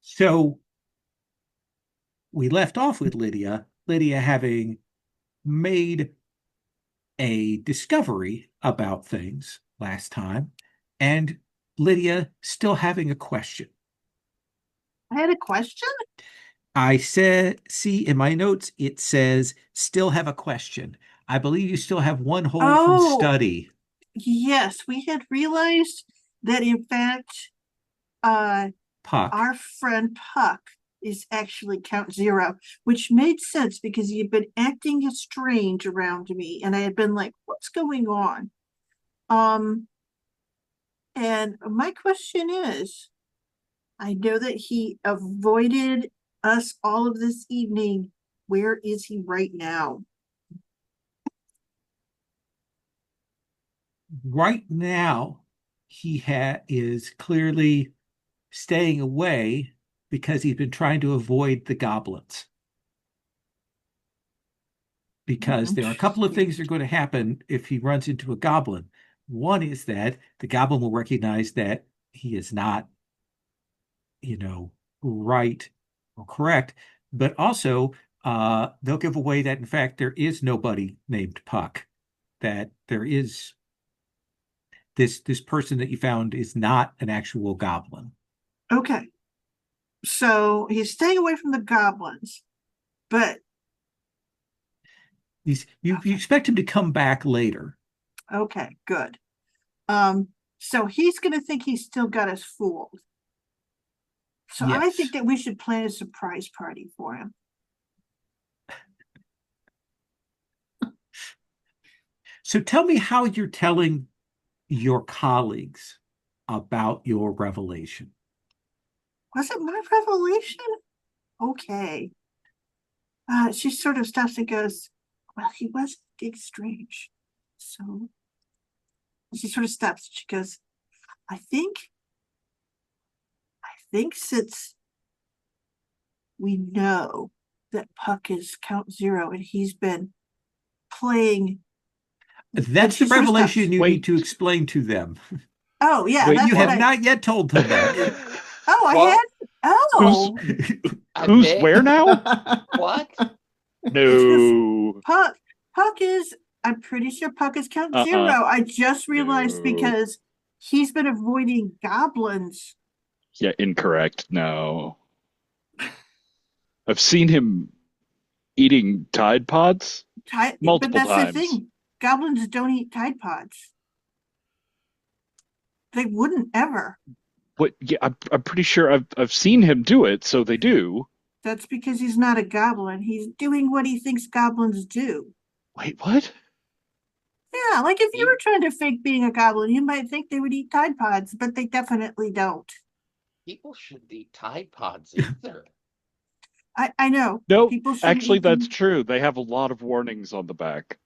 So we left off with Lydia having made a discovery about things last time, and Lydia still having a question. I had a question. I said, see in my notes, it says, still have a question. I believe you still have one hold from Oh, study. yes, we had realized that in fact, uh, Puck. our friend Puck is actually Count Zero, which made sense because he had been acting strange around me, and I had been like, "What's going on?" Um, and my question is, I know that he avoided us all of this evening. Where is he right now? Right now, is clearly staying away because he's been trying to avoid the goblins. Because there are a couple of Interesting. things that are going to happen if he runs into a goblin. One is that the goblin will recognize that he is not, you know, right or correct, but also they'll give away that in fact there is nobody named Puck, that there is this person that you found is not an actual goblin. Okay, so he's staying away from the goblins, but You expect him to come back later. okay, good. Um, so he's going to think he's still got us fooled. So I think Yes. that we should plan a surprise party for him. So tell me how you're telling your colleagues about your revelation. Was it my revelation? Okay. She sort of stops and goes, "Well, he was acting strange." So she sort of stops. She goes, I think, I think since we know that Puck is Count Zero and he's been playing, and That's the she sort of revelation stops. you need Wait, to explain to them. Oh, yeah, wait, You that's what have what? I, not yet told them that. oh, I What? had, Who's oh, I who's bet. where now? What? she goes, No. Puck, Puck is, I'm pretty sure Puck is Count Uh-uh. Zero. I just realized No. because he's been avoiding goblins. Yeah, incorrect. No. I've seen him eating Tide Pods But multiple that's the times. thing. Goblins don't eat Tide Pods. They wouldn't ever. What? Yeah, I'm pretty sure I've seen him do it, so they do. That's because he's not a goblin. He's doing what he thinks goblins do. Wait, what? Yeah, like if you were He, trying to fake being a goblin, you might think they would eat Tide Pods, but they definitely don't. people shouldn't eat Tide Pods either. I know No, people shouldn't actually, eat that's them. true. They have a lot of warnings on the back.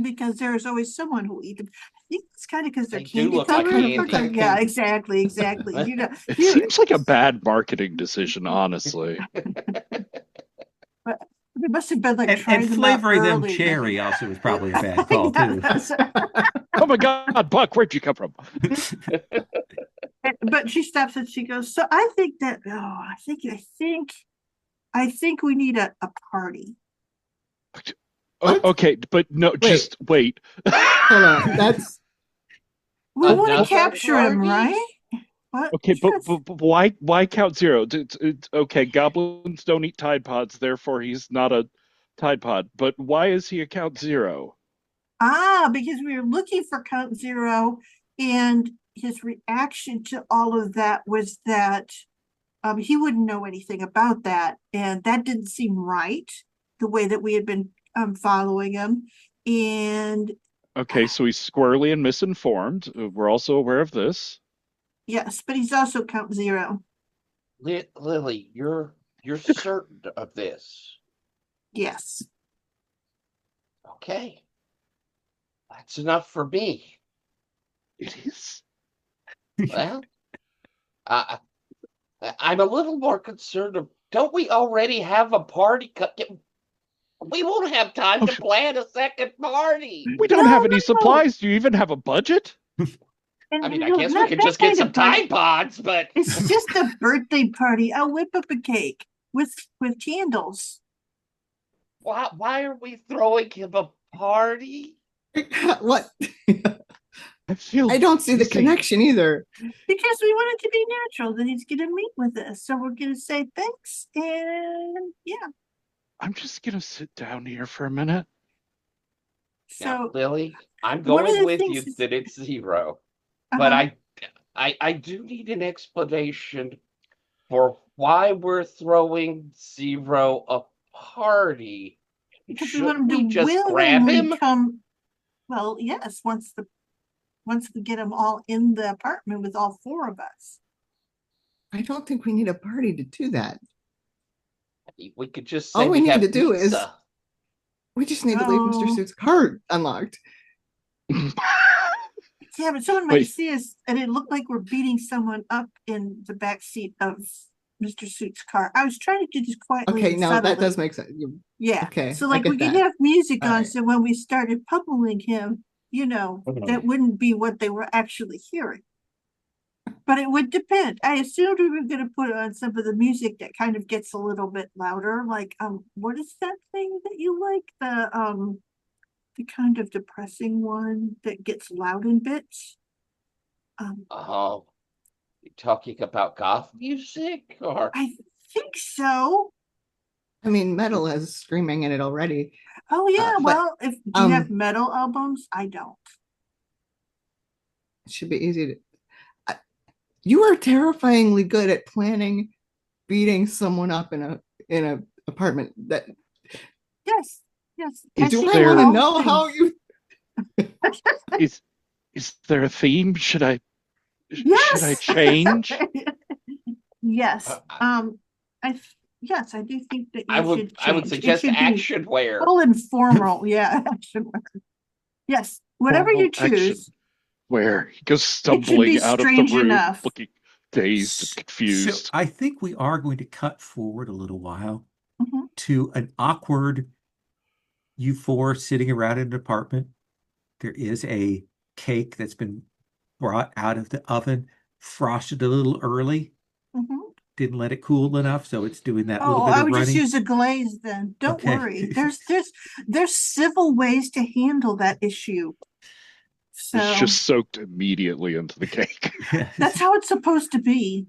Because there's always someone who will eat them. I think it's kind of because they're They do candy look like colored. candy. Yeah, exactly, exactly. It You, seems like a bad marketing decision, honestly. but they must have been like And trying them out flavoring them early. cherry also was probably a bad call too. I Oh my God, Buck, where'd you come from? but she stops and she goes, so I think that, oh, I think we need a party. What? Okay, but no, Wait, just wait. hold on. That's We want to Another capture him, party? right? What? Okay, She goes, but why count zero? Okay, goblins don't eat Tide Pods, therefore he's not a Tide Pod. But why is he a count zero? because we were looking for Count Zero, and his reaction to all of that was that he wouldn't know anything about that, and that didn't seem right, the way that we had been following him. And Okay, so he's squarely and misinformed. We're also aware of this. yes, but he's also Count Zero. Lily, you're certain of this. Yes. Okay. That's enough for me. It is. Well, I, I'm a little more concerned of, don't we already have a party? We won't have time Oh, to plan a second party. we No, don't have any no. supplies. Do you even have a budget? And I mean, I no, guess we not could that just get kind some of party. Tide Pods, but It's just a birthday party. I'll whip up a cake with candles. why are we throwing him a party? What? I feel I don't see the dizzy. connection either. Because we want it to be natural that he's going to meet with us. So we're going to say thanks. And yeah. I'm just gonna sit down here for a minute. Now, So Lily, I'm one of going the with things you is- that it's 0, but uh-huh. I do need an explanation for why we're throwing 0 a party. Because we want Shouldn't him we to just grab willingly him? come. Well, yes, once we get them all in the apartment with all 4 of us. I don't think we need a party to do that. We could just All say we we need have to do is pizza. we just need to leave Mr. Oh. Suit's card unlocked. Yeah, but someone might Wait. see us and it looked like we're beating someone up in the back seat of Mr. Suit's car. I was trying to do this quietly Okay, and now that subtly. does make sense. Yeah. Okay, So I like we get could that. have music All on, right. so when we started pummeling him, that wouldn't be what they were actually hearing. But it would depend. I assumed we were going to put on some of the music that kind of gets a little bit louder. Like, what is that thing that you like? The kind of depressing one that gets loud in bits. Oh, you talking about goth music or? I think so. I mean, metal has screaming in it already. Oh yeah. But, Well, do you have metal albums? I don't. It should be easy to. You are terrifyingly good at planning beating someone up in a apartment. That Yes. Yes. do I there- want to know how you? Is there a theme? Should I Yes. change? Yes. Uh, Yes, I do think that I you would should I would change. It suggest should be action wear. full and formal. Yeah, action wear. Yes, whatever you Formal action. choose. Where he goes It should be stumbling out of the strange room, enough. looking dazed and So confused. I think we are going to cut forward a little while Mhm. to an awkward you 4 sitting around in an apartment. There is a cake that's been brought out of the oven, frosted a little early, Mhm. didn't let it cool enough, so it's doing that little Oh, bit I of would just running. use a glaze then. Don't Okay. worry. There's civil ways to handle that issue. So It's just soaked immediately into the cake. that's how it's supposed to be.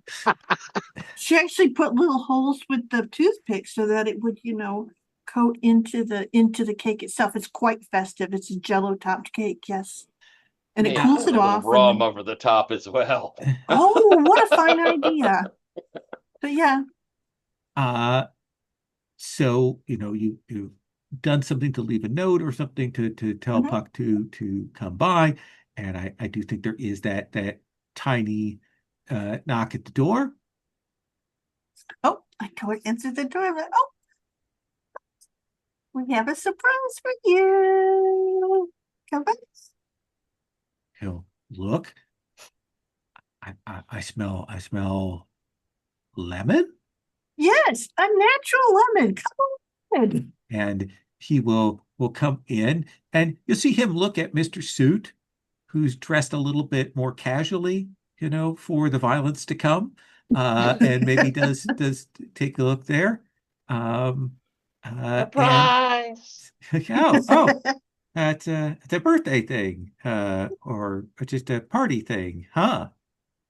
She actually put little holes with the toothpick so that it would, coat into the cake itself. It's quite festive. It's a Jello topped cake, yes, and it Maybe cools put it a little off. rum over the top as well. Oh, what a fine idea! But yeah, So you've done something to leave a note or something to tell Mhm. Puck to come by, and I do think there is that tiny knock at the door. oh, I go and answer the door. I'm like, oh, we have a surprise for you. Come back. He'll look. I smell lemon, Yes, a natural lemon. Come on. and he will come in, and you'll see him look at Mr. Suit, who's dressed a little bit more casually, for the violence to come, and maybe does take a look there. And Surprise! oh, that's a birthday thing, or just a party thing, huh?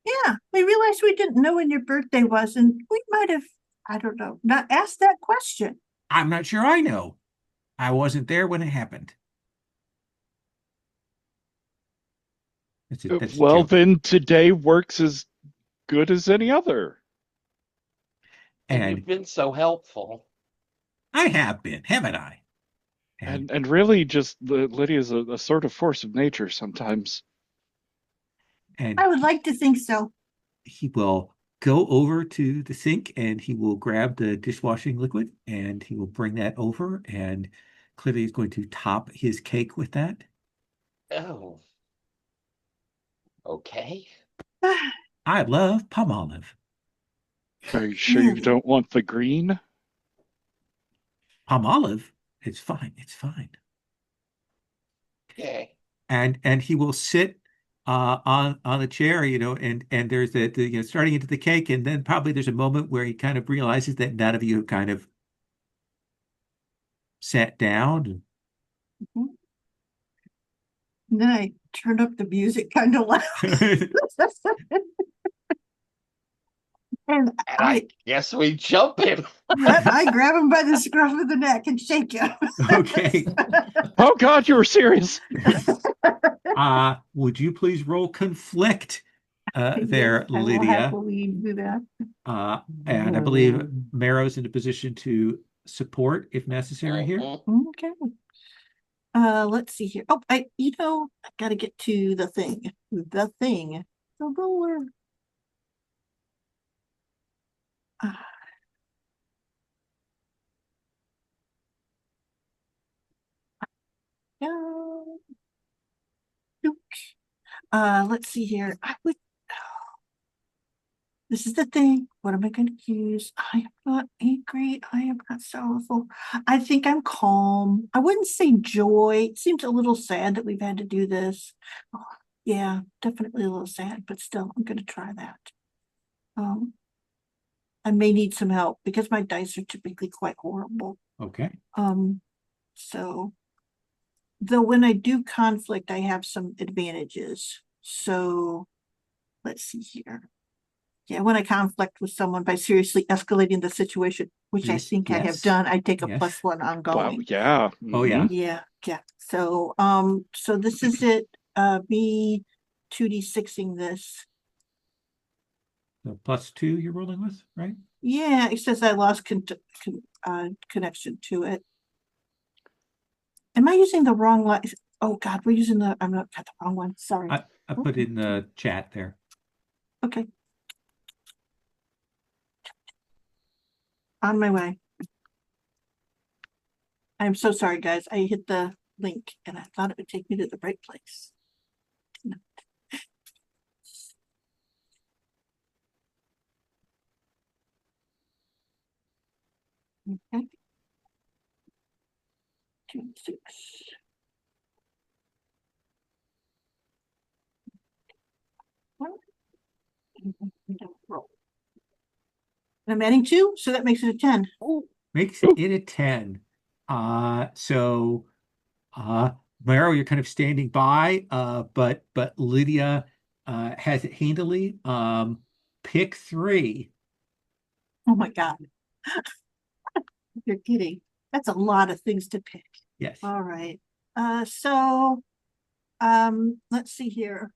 Yeah, we realized we didn't know when your birthday was, and we might have, I don't know, not asked that question. I'm not sure I know. I wasn't there when it happened. That's a Well, joke. then today works as good as any other. And And you've been so helpful. I have been, haven't I? And really, just Lydia's a sort of force of nature sometimes. And I would like to think so. he will go over to the sink and he will grab the dishwashing liquid and he will bring that over, and clearly he's going to top his cake with that. Oh. Okay. I love palm olive. Are you sure you Really? don't want the green? Palm olive? It's fine. It's fine. Okay. And he will sit on the chair, and there's the starting into the cake, and then probably there's a moment where he kind of realizes that none of you have kind of sat down. Mhm. And then I turned up the music kind of loud. And And I guess we jump him. I grab him by the scruff of the neck and shake him. Okay. Oh God, you were serious. Would you please roll conflict there, Yes, I will Lydia? happily do that. And I believe Marrow's in a position to support if necessary here. Okay. Let's see here. Oh, I gotta get to the thing. The roller. Yeah. Let's see here. This is the thing. What am I going to use? I am not angry. I am not sorrowful. I think I'm calm. I wouldn't say joy. It seems a little sad that we've had to do this. Oh, yeah, definitely a little sad, but still, I'm going to try that. I may need some help because my dice are typically quite horrible. Okay. So though when I do conflict, I have some advantages. So let's see here. Yeah, when I conflict with someone by seriously escalating the situation, which I think I have Yes. done, I take a Yes. +1 Wow. ongoing. Yeah. Oh, yeah. Yeah. So this is it. Me 2d6ing this. So +2 you're rolling with, right? Yeah, it says I lost connection to it. Am I using the wrong line? Oh God, we're using I'm not got the wrong one. Sorry. I put it in the chat there. Okay. On my way. I'm so sorry, guys. I hit the link and I thought it would take me to the right place. No. Okay. 2, 6. Roll. I'm adding 2, so that makes it a 10. Makes it a 10. So Marrow, you're kind of standing by, but Lydia has it handily. Pick 3. Oh my God. You're kidding. That's a lot of things to pick. Yes. All right. Let's see here.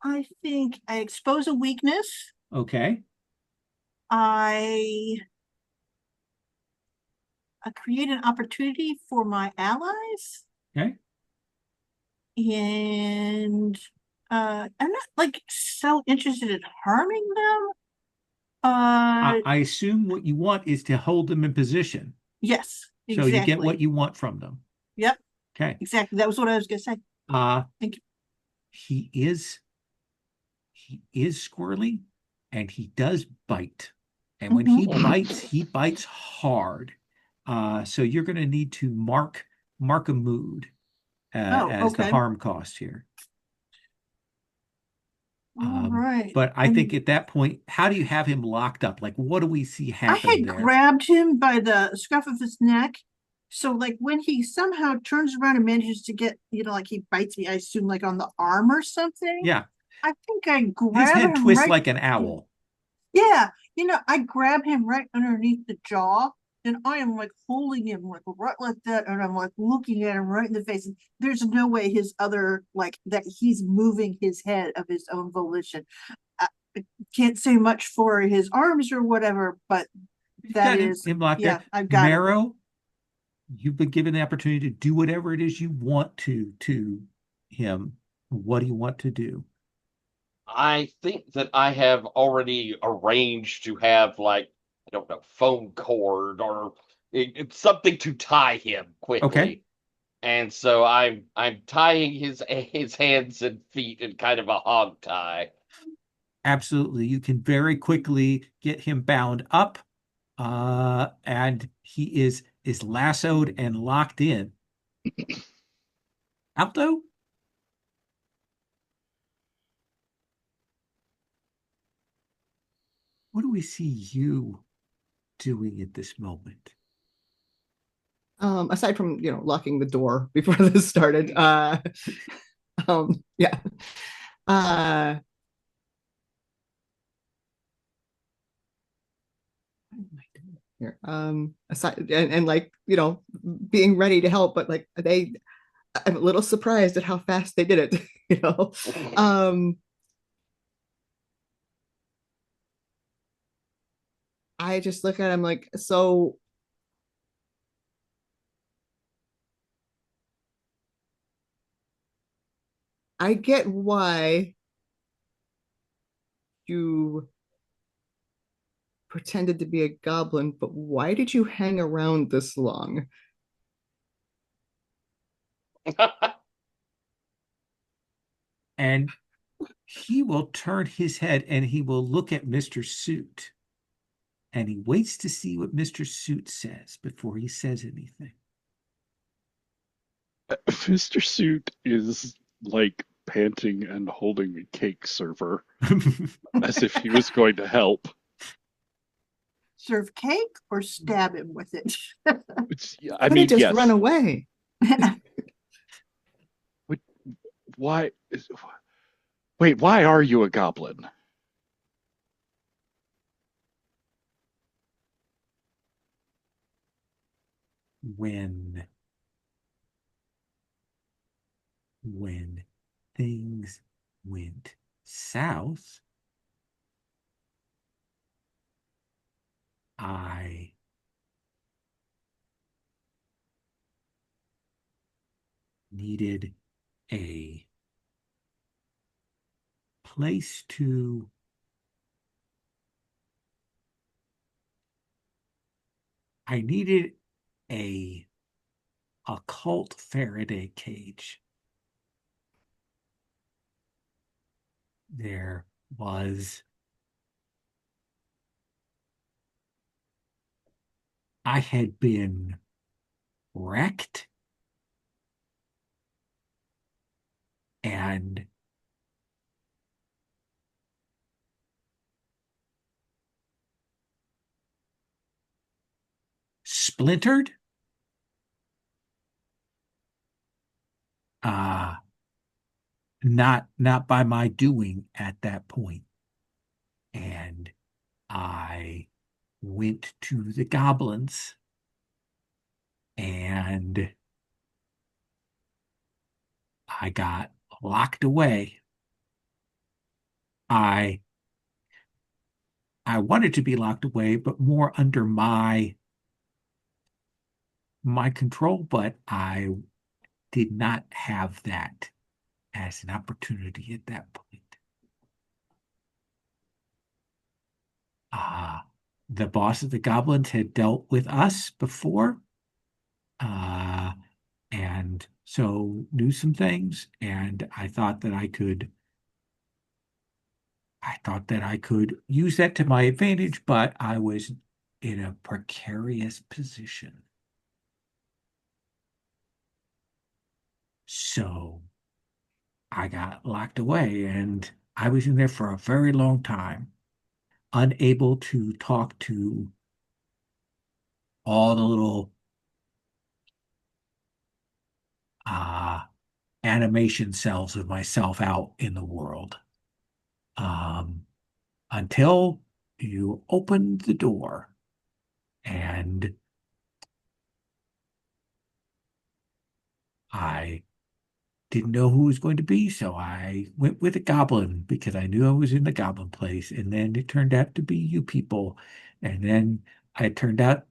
I think I expose a weakness. Okay. I create an opportunity for my allies. Okay. And I'm not like so interested in harming them. I assume what you want is to hold them in position. Yes, So exactly. you get what you want from them. Yep. Okay. Exactly. That was what I was gonna say. Thank you. He is squirrely and he does bite. And when he bites hard. So you're going to need to mark a mood as the harm cost here. All right. But I think at that point, how do you have him locked up? Like, what do we see happen I had there? grabbed him by the scruff of his neck. So like when he somehow turns around and manages to get, like he bites me, I assume like on the arm or something. Yeah. I think I grab his head him twists right. like an owl. Yeah. I grab him right underneath the jaw and I am like holding him like right like that. And I'm like looking at him right in the face. And there's no way his other like that he's moving his head of his own volition. I can't say much for his arms or whatever, but that is him locked there. I've got Marrow, you've been given the opportunity to do whatever it is you want to him. What do you want to do? I think that I have already arranged to have like, I don't know, foam cord or it's something to tie him quickly. Okay. And so I'm tying his hands and feet in kind of a hog tie. Absolutely. You can very quickly get him bound up, and he is lassoed and locked in. Alto? what do we see you doing at this moment? Aside from locking the door before this started, yeah. What am I doing here? Aside and like being ready to help, but like I'm a little surprised at how fast they did it. I just look at him like, so I get why you pretended to be a goblin, but why did you hang around this long? And he will turn his head and he will look at Mr. Suit. And he waits to see what Mr. Suit says before he says anything. Mr. Suit is like panting and holding a cake server as if he was going to help. Serve cake or stab him with it? I Could mean, have just yes. run away. Why? Wait, why are you a goblin? When things went south, I needed a place to I needed a occult Faraday cage. There was I had been wrecked and splintered. Uh not by my doing at that point. And I went to the goblins and I got locked away. I I wanted to be locked away, but more under my control, but I did not have that as an opportunity at that point. Uh, the boss of the goblins had dealt with us before, uh, and so knew some things, and I thought that I could use that to my advantage, but I was in a precarious position. So I got locked away and I was in there for a very long time, unable to talk to all the little uh, animation cells of myself out in the world um, until you opened the door and I didn't know who it was going to be, so I went with a goblin because I knew I was in the goblin place. And then it turned out to be you people. And then it turned out,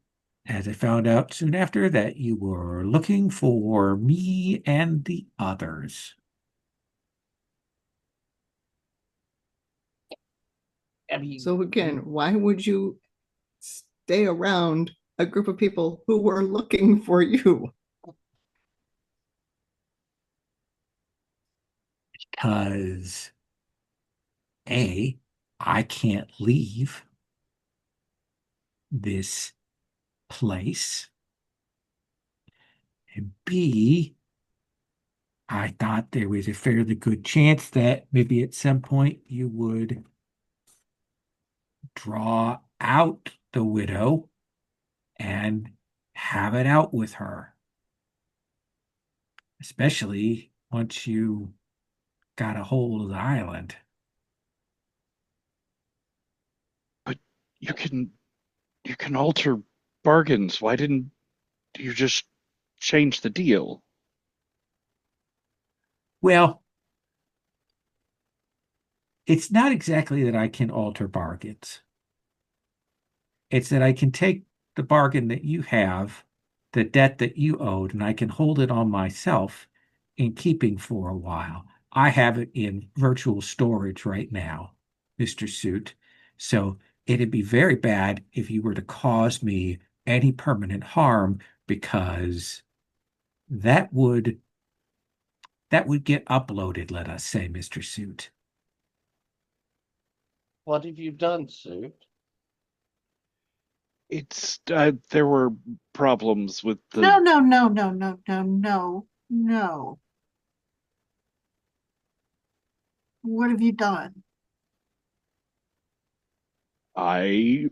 as I found out soon after, that you were looking for me and the others. I mean, So again, why would you stay around a group of people who were looking for you? Because A, I can't leave this place. And B, I thought there was a fairly good chance that maybe at some point you would draw out the widow and have it out with her. Especially once you got a hold of the island. But you can alter bargains. Why didn't you just change the deal? Well, it's not exactly that I can alter bargains. It's that I can take the bargain that you have, the debt that you owed, and I can hold it on myself in keeping for a while. I have it in virtual storage right now, Mr. Suit. So it'd be very bad if you were to cause me any permanent harm because that would get uploaded, let us say, Mr. Suit. What have you done, Suit? It's there were problems with the. No, no, no, no, no, no, no, no. What have you done? I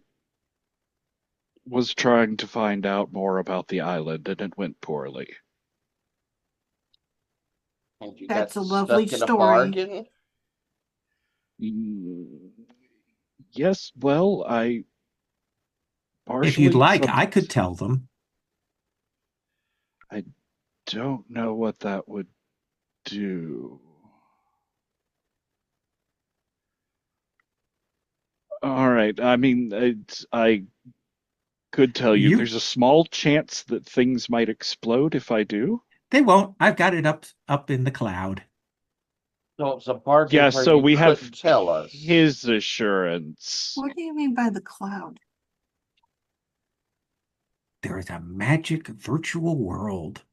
was trying to find out more about the island, and it went poorly. And you That's got a lovely stuck in a story. bargain? Yes, well, I If you'd partially like, I could tell them. I don't know what that would do. All right. I mean, I could tell you You there's a small chance that things might explode if I do. They won't. I've got it up in the cloud. So it's a bargain Yeah, where so you we have couldn't tell us. his assurance. What do you mean by the cloud? There is a magic virtual world.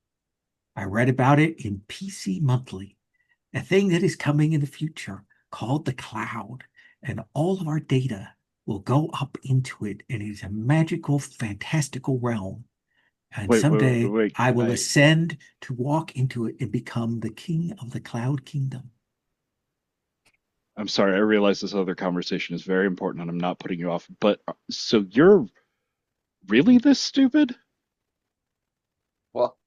I read about it in PC Monthly, a thing that is coming in the future called the cloud, and all of our data will go up into it, and it is a magical, fantastical realm. And someday Wait. I will ascend to walk into it and become the king of the cloud kingdom. I'm sorry, I realize this other conversation is very important and I'm not putting you off, but so you're really this stupid? Well,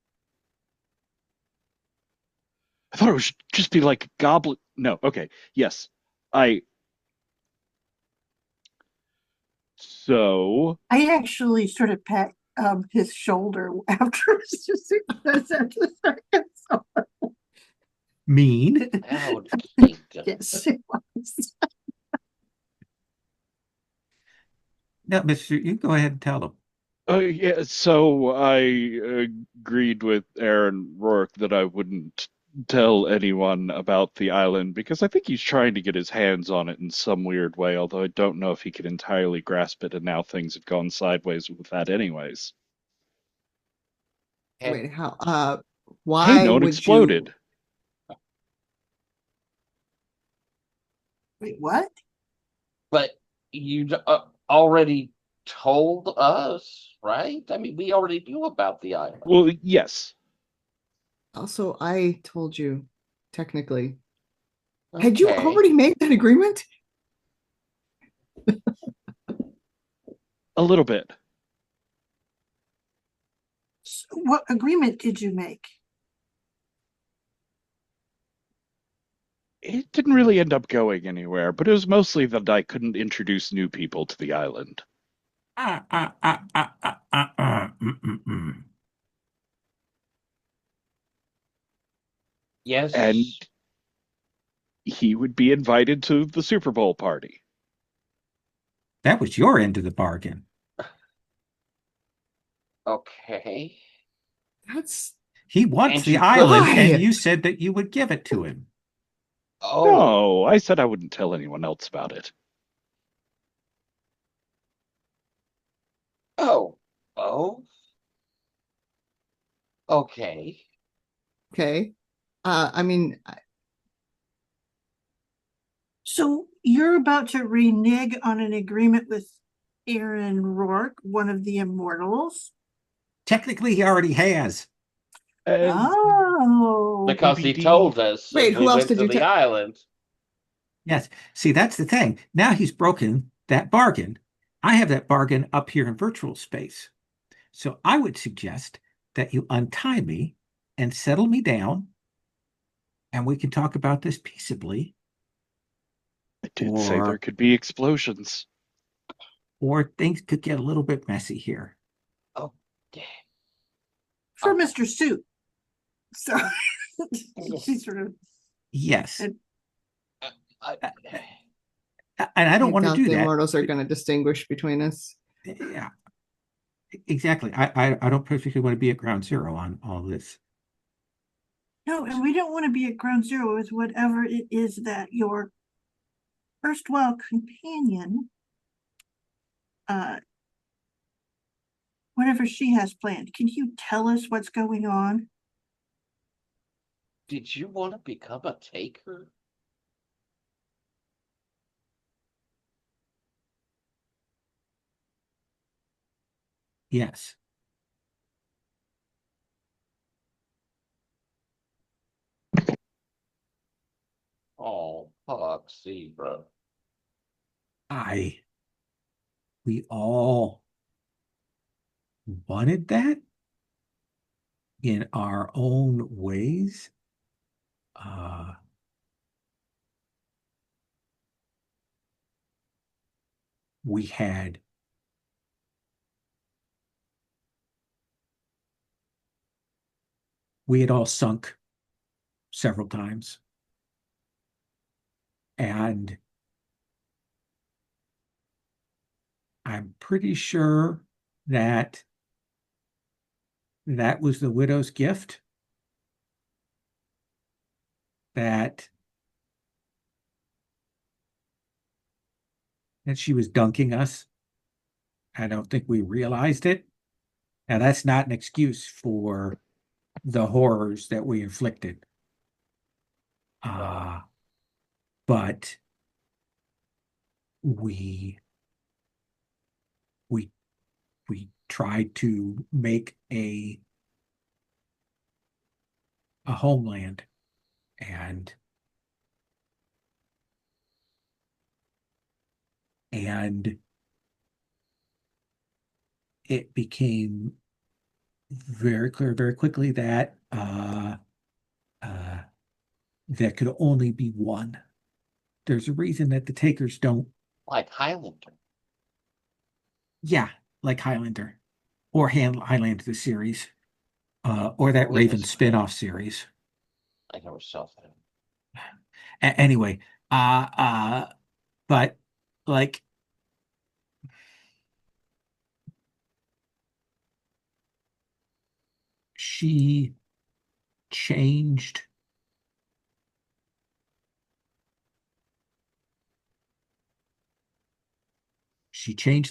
I thought it would just be like goblin. No, okay. Yes. I. So. I actually sort of pat his shoulder after the second. So, Mean? Cloud Kingdom. yes, it was. No, Mr. You go ahead and tell them. Yeah, so I agreed with Aaron Rourke that I wouldn't tell anyone about the island because I think he's trying to get his hands on it in some weird way, although I don't know if he can entirely grasp it, and now things have gone sideways with that anyways. And Wait, how? Hey, Why no one would exploded. Wait, what? but you already told us, right? I mean, we already knew about the island. Well, yes. Also, I told you, technically. Had you Okay. already made that agreement? A little bit. So what agreement did you make? It didn't really end up going anywhere, but it was mostly that I couldn't introduce new people to the island. Yes. And he would be invited to the Super Bowl party. That was your end of the bargain. Okay. That's He wants And the you island, could- and you said that you would give it to him. Oh. No, I said I wouldn't tell anyone else about it. Oh. Oh. Okay. okay. I mean, So you're about to renege on an agreement with Aaron Rourke, one of the immortals? Technically, he already has. Oh. Because he PbtA. told us. Wait, and who we else went did to you the tell? island. Yes. See, that's the thing. Now he's broken that bargain. I have that bargain up here in virtual space. So I would suggest that you untie me and settle me down, and we can talk about this peaceably, I did say there or could be explosions. things could get a little bit messy here. Oh, yeah. For Okay. Mr. Suit. So she sort of, Yes. And- I, And I don't I want to doubt do the that. immortals are going to distinguish between us. Yeah, exactly. I don't particularly want to be at ground zero on all this. no, and we don't want to be at ground zero with whatever it is that your erstwhile companion, whatever she has planned. Can you tell us what's going on? did you want to become a taker? Yes. Oh, fuck, Zebra. We all wanted that in our own ways. Uh, we had all sunk several times, and I'm pretty sure that that was the widow's gift, that she was dunking us. I don't think we realized it. Now, that's not an excuse for the horrors that we inflicted. But we we we tried to make a homeland, and it became very clear very quickly that there could only be one. There's a reason that the takers don't. Like Highlander. Yeah, like Highlander, or Highlander the series, or that Wait a Raven second. spin-off series. I never saw that. Anyway, but like, she changed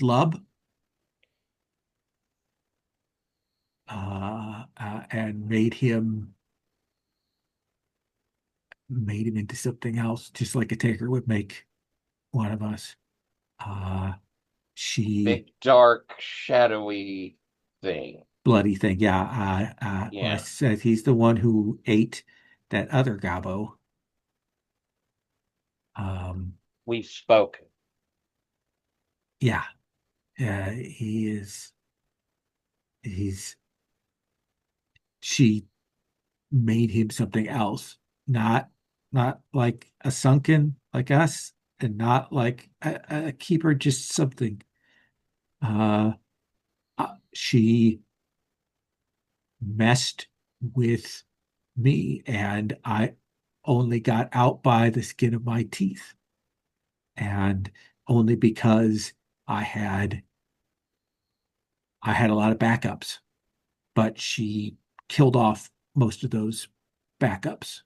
Lub, and made him into something else, just like a taker would make one of us. She Big, dark, shadowy thing. bloody thing, yeah. When I Yeah. said he's the one who ate that other gobbo. We've spoken. Yeah, he is. He's She made him something else, not like a Sunken like us, and not like a keeper, just something. Uh, she messed with me, and I only got out by the skin of my teeth, and only because I had a lot of backups, but she killed off most of those backups.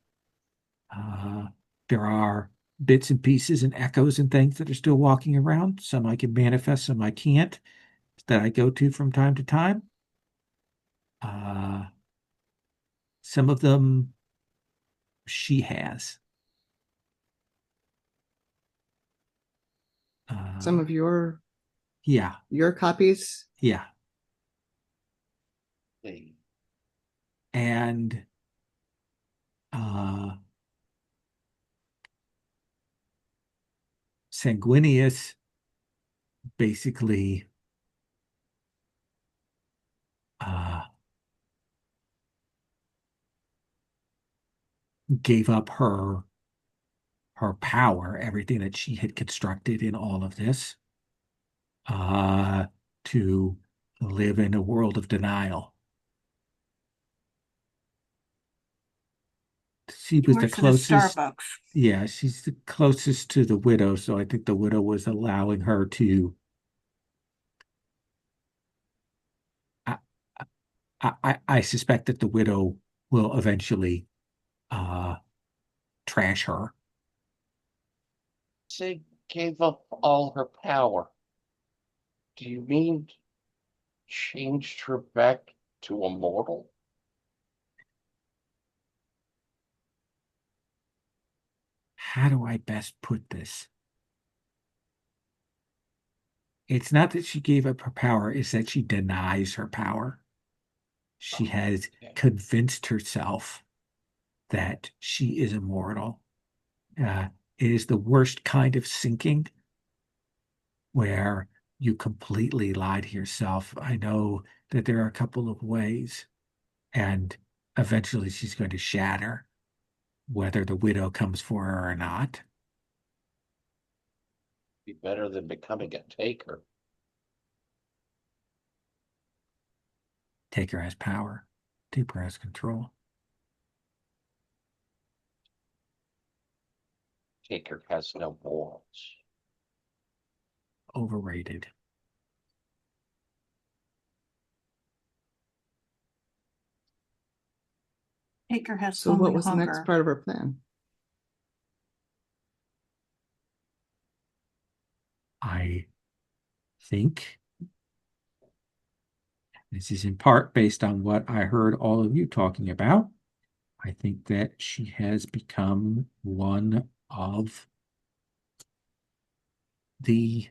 Uh, there are bits and pieces and echoes and things that are still walking around. Some I can manifest, some I can't, that I go to from time to time. Uh, some of them she has. Some of Yeah, your copies. yeah. Thing. And uh, Sanguinius basically gave up her power, everything that she had constructed in all of this, to live in a world of denial. She She was the works at a closest. Starbucks. Yeah, she's the closest to the widow, so I think the widow was allowing her to. I, I suspect that the widow will eventually trash her. She gave up all her power. Do you mean changed her back to a mortal? How do I best put this? It's not that she gave up her power, it's that she denies her power. She has convinced herself that she is immortal. Uh, it is the worst kind of sinking where you completely lie to yourself. I know that there are a couple of ways, and eventually she's going to shatter, whether the widow comes for her or not. Be better than becoming a taker. Taker has power, Taker has control. Taker has no morals. Overrated. Taker has So what only was the next hunger. part of her plan? I think this is in part based on what I heard all of you talking about. I think that she has become one of the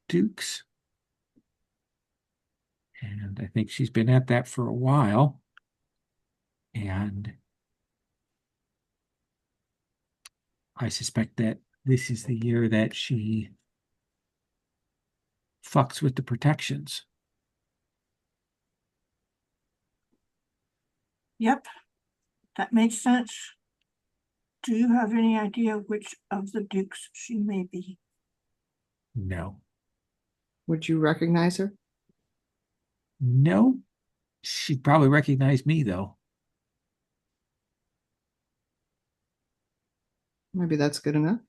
dukes. And I think she's been at that for a while. And I suspect that this is the year that she fucks with the protections. Yep, that makes sense. Do you have any idea which of the dukes she may be? No. Would you recognize her? No. She'd probably recognize me, though. Maybe that's good enough.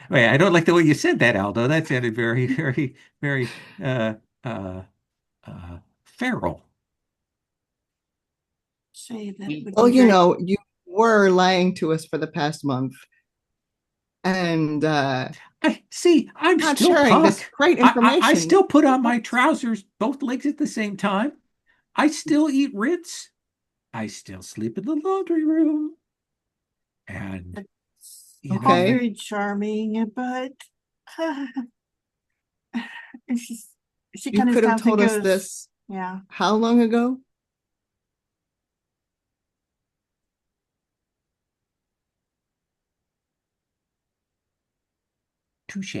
Wait, I don't like the way you said that, Aldo. That sounded very, very, very uh, uh, feral. Say that it would Well, be you very know, you were lying to us for the past month. And See, I'm not still sharing this Puck. great I information. still put on my trousers, both legs at the same time. I still eat Ritz. I still sleep in the laundry room. And, you all Okay. know, very charming, but and she You kind of could have stops and told us goes, this yeah. how long ago? touche.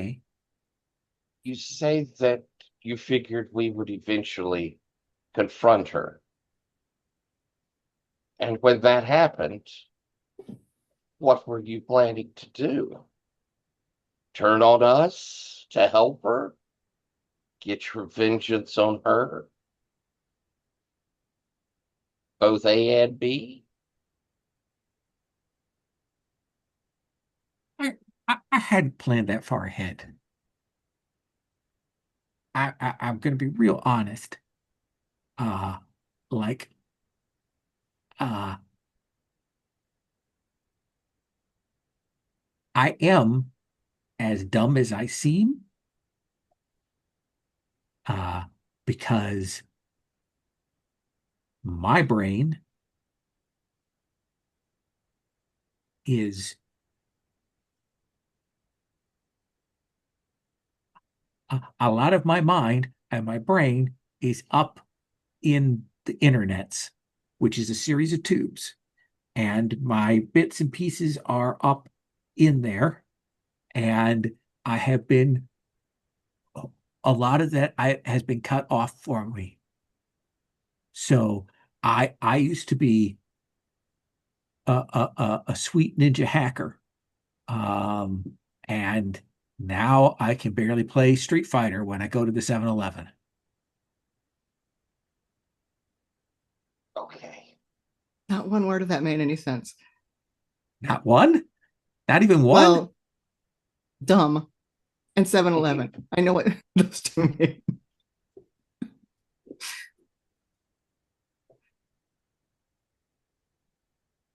You say that you figured we would eventually confront her. And when that happened, what were you planning to do? Turn on us to help her? Get your vengeance on her? Both A and B? I hadn't planned that far ahead. I'm going to be real honest. Uh, like, uh, I am as dumb as I seem, uh, because my brain is a lot of my mind and my brain is up in the internets, which is a series of tubes, and my bits and pieces are up in there. And I have been a lot of that I has been cut off for me. So I used to be a sweet ninja hacker. And now I can barely play Street Fighter when I go to the 7-Eleven. Okay. Not one word of that made any sense. Not one? Not even one? Well, dumb and 7-Eleven. I know what those two mean.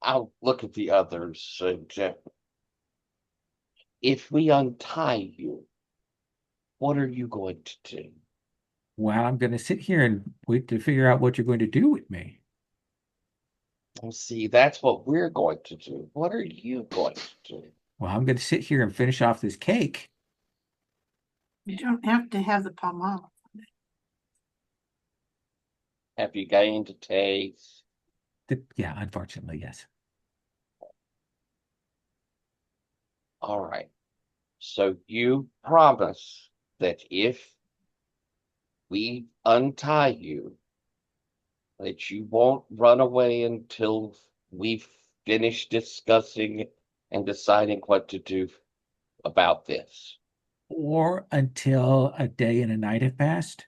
I'll look at the others. If we untie you, what are you going to do? Well, I'm going to sit here and wait to figure out what you're going to do with me. Well, see, that's what we're going to do. What are you going to do? Well, I'm going to sit here and finish off this cake. You don't have to have the palm off. Have you gained a taste? Yeah, unfortunately, yes. All right. So you promise that if we untie you, that you won't run away until we've finished discussing and deciding what to do about this. Or until a day and a night have passed.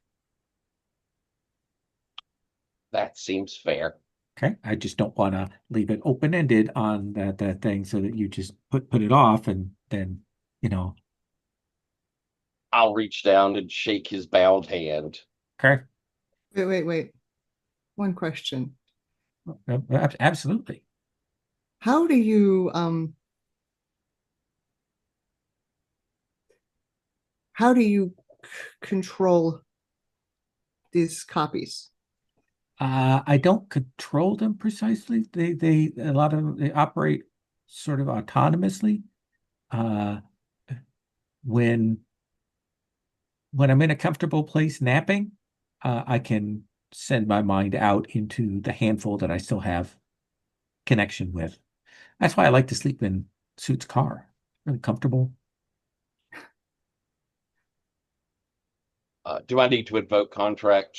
That seems fair. Okay. I just don't want to leave it open-ended on that thing so that you just put it off and then, you know. I'll reach down and shake his bound hand. Okay. Wait. One question. Absolutely. How do you control these copies? I don't control them precisely. A lot of them, they operate sort of autonomously. Uh, when I'm in a comfortable place napping, I can send my mind out into the handful that I still have connection with. That's why I like to sleep in Suit's car. Really comfortable. Do I need to invoke contract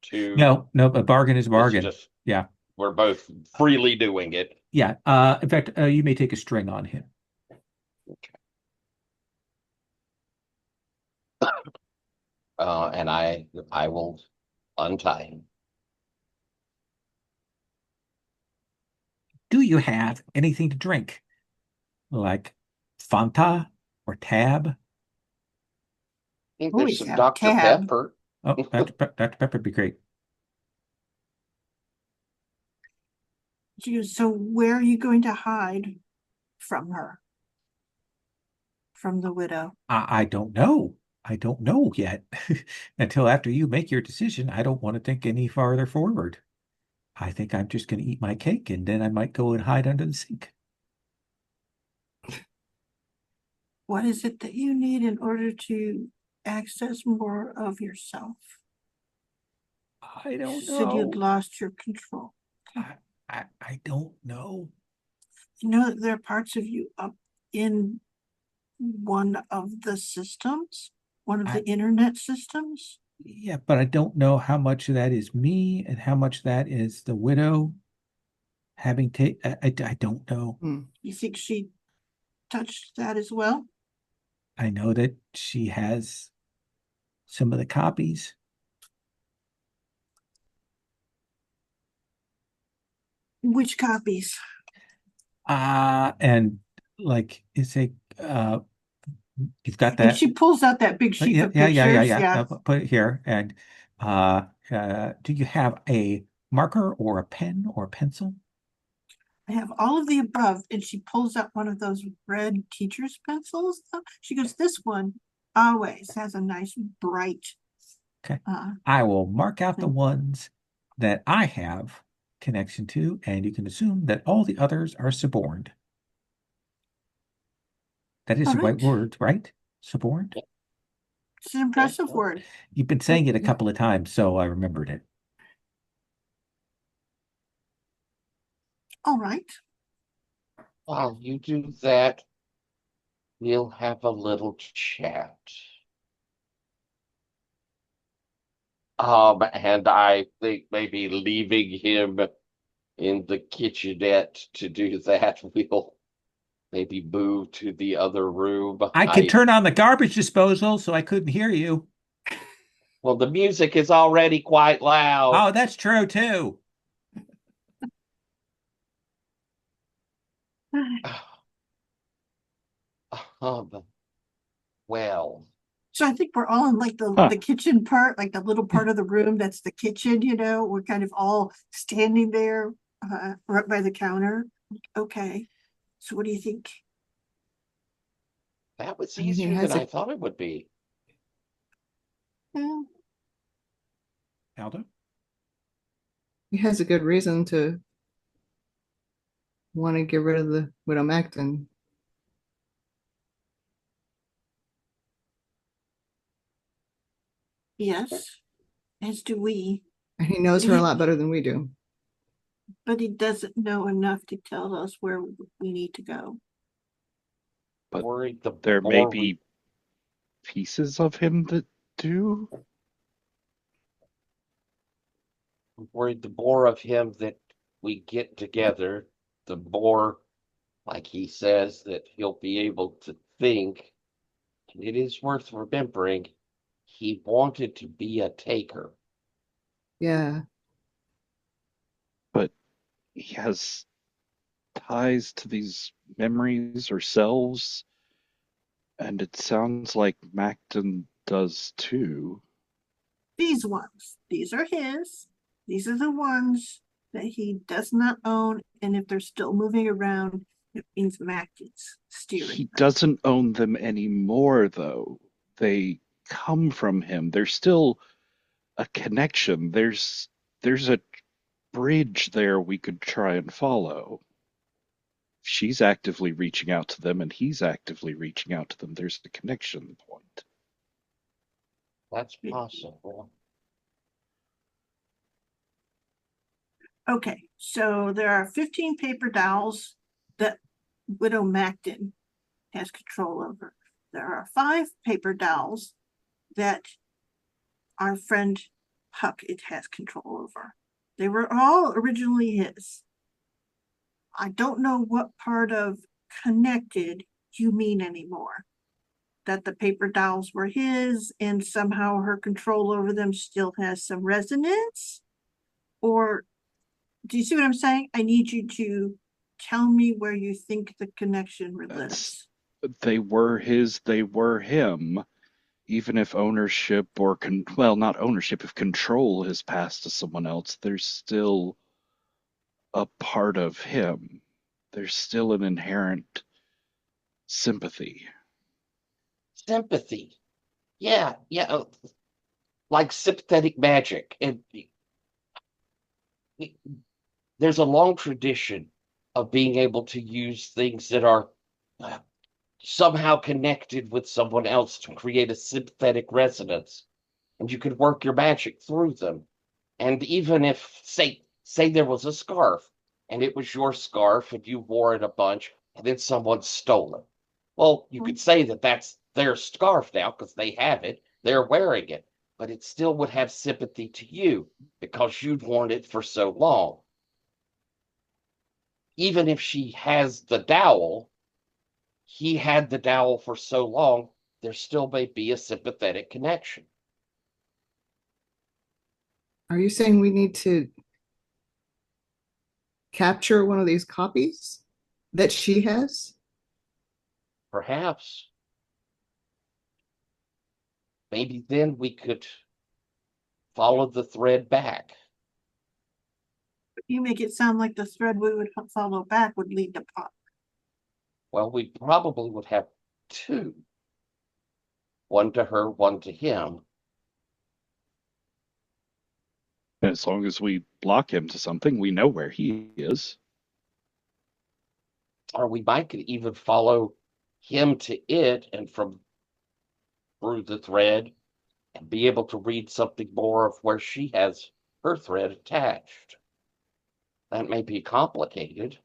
to? No, a bargain is a It's bargain. just Yeah. we're both freely doing it. Yeah. In fact, you may take a string on him. Okay. And I will untie him. Do you have anything to drink? Like Fanta or Tab? I think there's Always some have a Dr. tab. Pepper. Oh, Dr. Pepper would be great. So where are you going to hide from her? From the widow? I don't know. I don't know yet. Until after you make your decision, I don't want to think any farther forward. I think I'm just going to eat my cake and then I might go and hide under the sink. What is it that you need in order to access more of yourself? I don't You said you'd know. lost your control. I don't know. You know that there are parts of you up in one of the systems, one of the internet systems. Yeah, but I don't know how much of that is me and how much that is the widow having take. I don't know. You think she touched that as well? I know that she has some of the copies. Which copies? And like it's a you've got And that. she pulls out that big sheet of pictures. Yeah. Put it here. And do you have a marker or a pen or a pencil? I have all of the above. And she pulls out one of those red teacher's pencils. She goes, this one always has a nice bright. Okay. I will mark out the ones that I have connection to, and you can assume that all the others are suborned. That is the right word, right? Suborned? It's an impressive word. You've been saying it a couple of times, so I remembered it. All right. While you do that, We'll have a little chat. And I think maybe leaving him in the kitchenette to do that, we'll maybe move to the other room. I could turn on the garbage disposal so I couldn't hear you. Well, the music is already quite loud. Oh, that's true too. Well, So I think we're all in like Huh. the kitchen part, like the little part of the room that's the kitchen, we're kind of all standing there right by the counter. Okay. So what do you think? that was I mean, easier than I thought it would be. Yeah. Aldo? he has a good reason to want to get rid of the Widow Mackton. Yes, as do we. And he knows her a lot better than we do. But he doesn't know enough to tell us where we need to go. But Worried the there may more be pieces of him that do. worried the more of him that we get together, the more, like he says, that he'll be able to think. And it is worth remembering, he wanted to be a taker. Yeah. But he has ties to these memories or selves, and it sounds like Macton does too. These ones, these are his. These are the ones that he does not own. And if they're still moving around, it means Mac is steering He them. doesn't own them anymore, though. They come from him. There's still a connection. There's a bridge there we could try and follow. She's actively reaching out to them, and he's actively reaching out to them. There's the connection point. That's possible. Okay, so there are 15 paper dowels that Widow Mackton has control over. There are 5 paper dowels that our friend Huck it has control over. They were all originally his. I don't know what part of connected you mean anymore. That the paper dowels were his and somehow her control over them still has some resonance? Or do you see what I'm saying? I need you to tell me where you think the connection lives. They were his, they were him. Even if ownership or well, not ownership, if control has passed to someone else, there's still a part of him. There's still an inherent sympathy. Sympathy. Yeah, like sympathetic magic. And there's a long tradition of being able to use things that are somehow connected with someone else to create a sympathetic resonance. And you could work your magic through them. And even if, say there was a scarf, and it was your scarf, and you wore it a bunch, and then someone stole it. Well, you could say that that's their scarf now because they have it, they're wearing it, but it still would have sympathy to you because you'd worn it for so long. Even if she has the dowel, he had the dowel for so long, there still may be a sympathetic connection. Are you saying we need to capture one of these copies that she has? Perhaps. Maybe then we could follow the thread back. You make it sound like the thread we would follow back would lead to Puck. Well, we probably would have 2. One to her, one to him. As long as we block him to something, we know where he is. Or we might could even follow him to it and from through the thread and be able to read something more of where she has her thread attached. That may be complicated,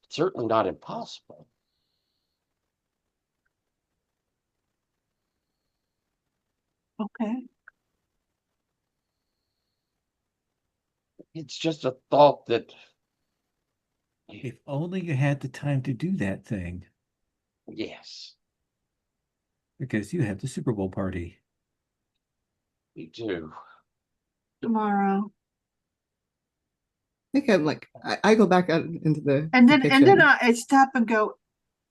certainly not impossible. Okay. It's just a thought that, If only you had the time to do that thing, yes, because you have the Super Bowl party. we do. Tomorrow. I think I'm like, I go back out into the And then kitchen. I stop and go,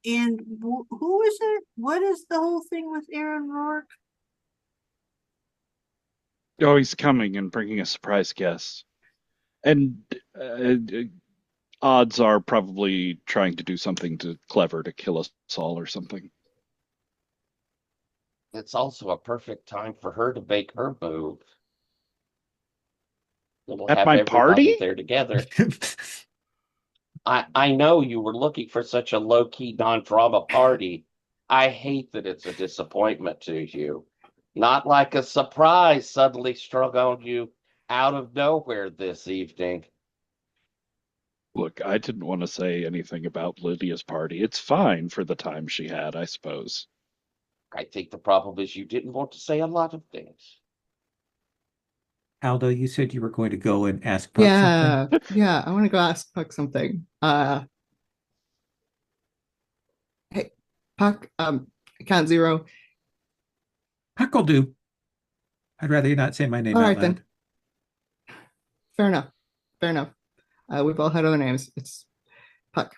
and who is it? What is the whole thing with Aaron Rourke? Oh, he's coming and bringing a surprise guest. And odds are probably trying to do something clever to kill us all or something. It's also a perfect time for her to make her move. It'll At have my everybody party? there together. I know you were looking for such a low-key non-drama party. I hate that it's a disappointment to you. Not like a surprise suddenly struck on you out of nowhere this evening. Look, I didn't want to say anything about Lydia's party. It's fine for the time she had, I suppose. I think the problem is you didn't want to say a lot of things. Aldo, you said you were going to go and ask Puck something. Yeah, I want to go ask Puck something. Hey, Puck, count zero. Puck will do. I'd rather you not say my name All out right loud. then. Fair enough. Fair enough. We've all had other names. It's Puck.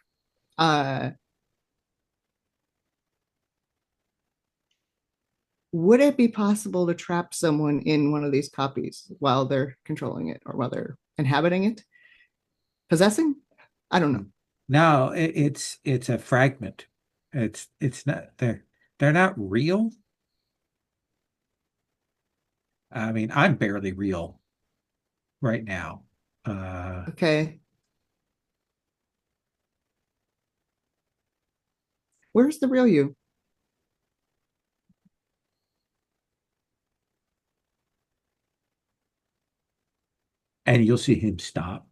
Would it be possible to trap someone in one of these copies while they're controlling it or while they're inhabiting it? Possessing? I don't know. No, it's a fragment. It's not they're not real. I mean, I'm barely real right now. Okay. Where's the real you? and you'll see him stop.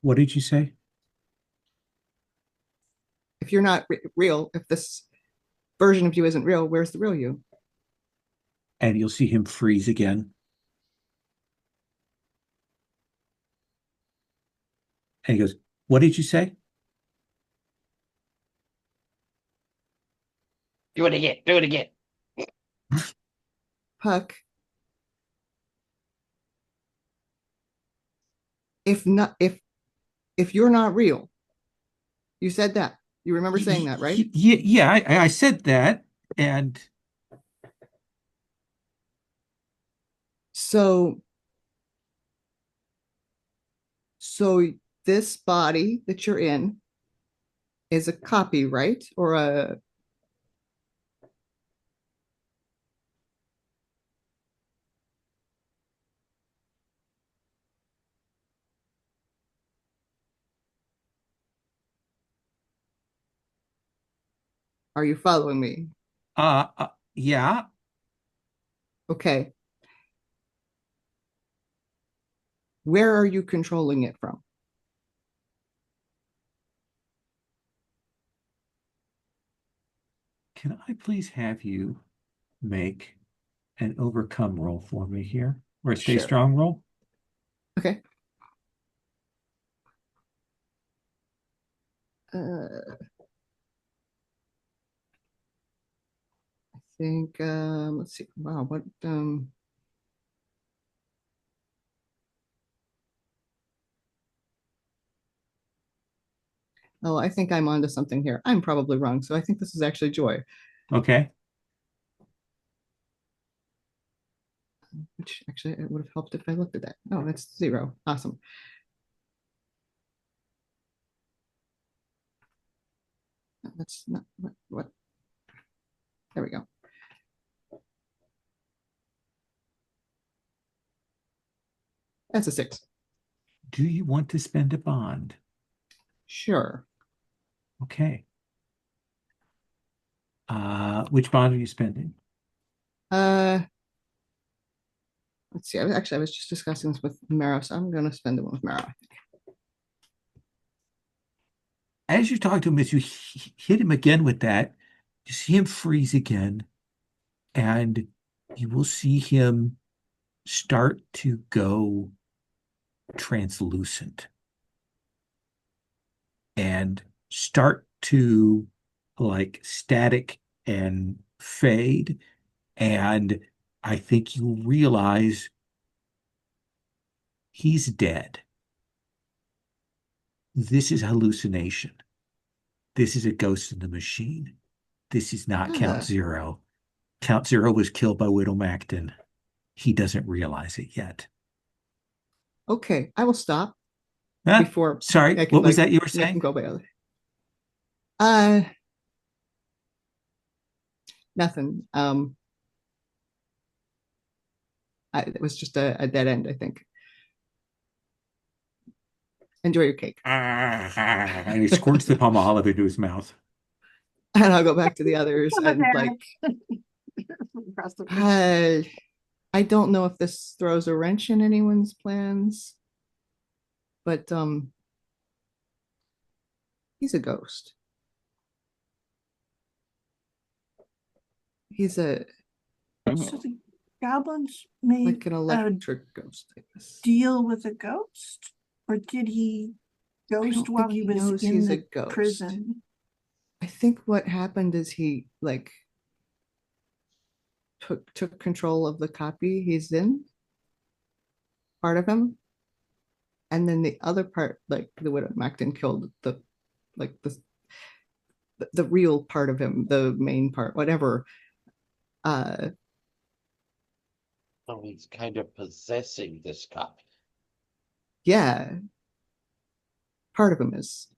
What did you say? If you're not real, if this version of you isn't real, where's the real you? And you'll see him freeze again. And he goes, "What did you say?" Do it again. Do it again. Puck, if you're not real, you said that. You remember saying that, right? Yeah, I said that. And So so this body that you're in is a copy, right? Or a are you following me? yeah, Okay. Where are you controlling it from? can I please have you make an overcome roll for me here, or a stay Sure. strong roll? Okay. I think let's see. Wow, what oh, I think I'm onto something here. I'm probably wrong. So I think this is actually joy, Okay. which actually it would have helped if I looked at that. Oh, that's zero. Awesome. That's not what. There we go. That's a six. Do you want to spend a bond? Sure. Okay. Which bond are you spending? Uh, let's see. I was just discussing this with Mara, so I'm going to spend it with Mara. as you talk to him, as you hit him again with that, you see him freeze again, and you will see him start to go translucent and start to like static and fade. And I think you realize he's dead. This is hallucination. This is a ghost in the machine. This is not Count Ah, Zero. Count Zero was killed by Widow Mackton. He doesn't realize it yet. okay, I will stop Huh? before Sorry, I can what was like that you were make him saying? go by other. Uh, nothing. It was just a dead end, I think. Enjoy your cake. And he squirts the palm olive into his mouth. And I'll go back to the others Some of and that. like, Impressive. I don't know if this throws a wrench in anyone's plans, but he's a ghost. He's a So the goblins made like an a electric ghost, I guess. deal with a ghost, or did he I ghost don't while think he he was knows in he's a the ghost. prison? I think what happened is he like took control of the copy he's in, part of him, and then the other part, like the Widow Mackton killed the like the real part of him, the main part, whatever. Uh, So he's kind of possessing this copy. yeah, part of him is.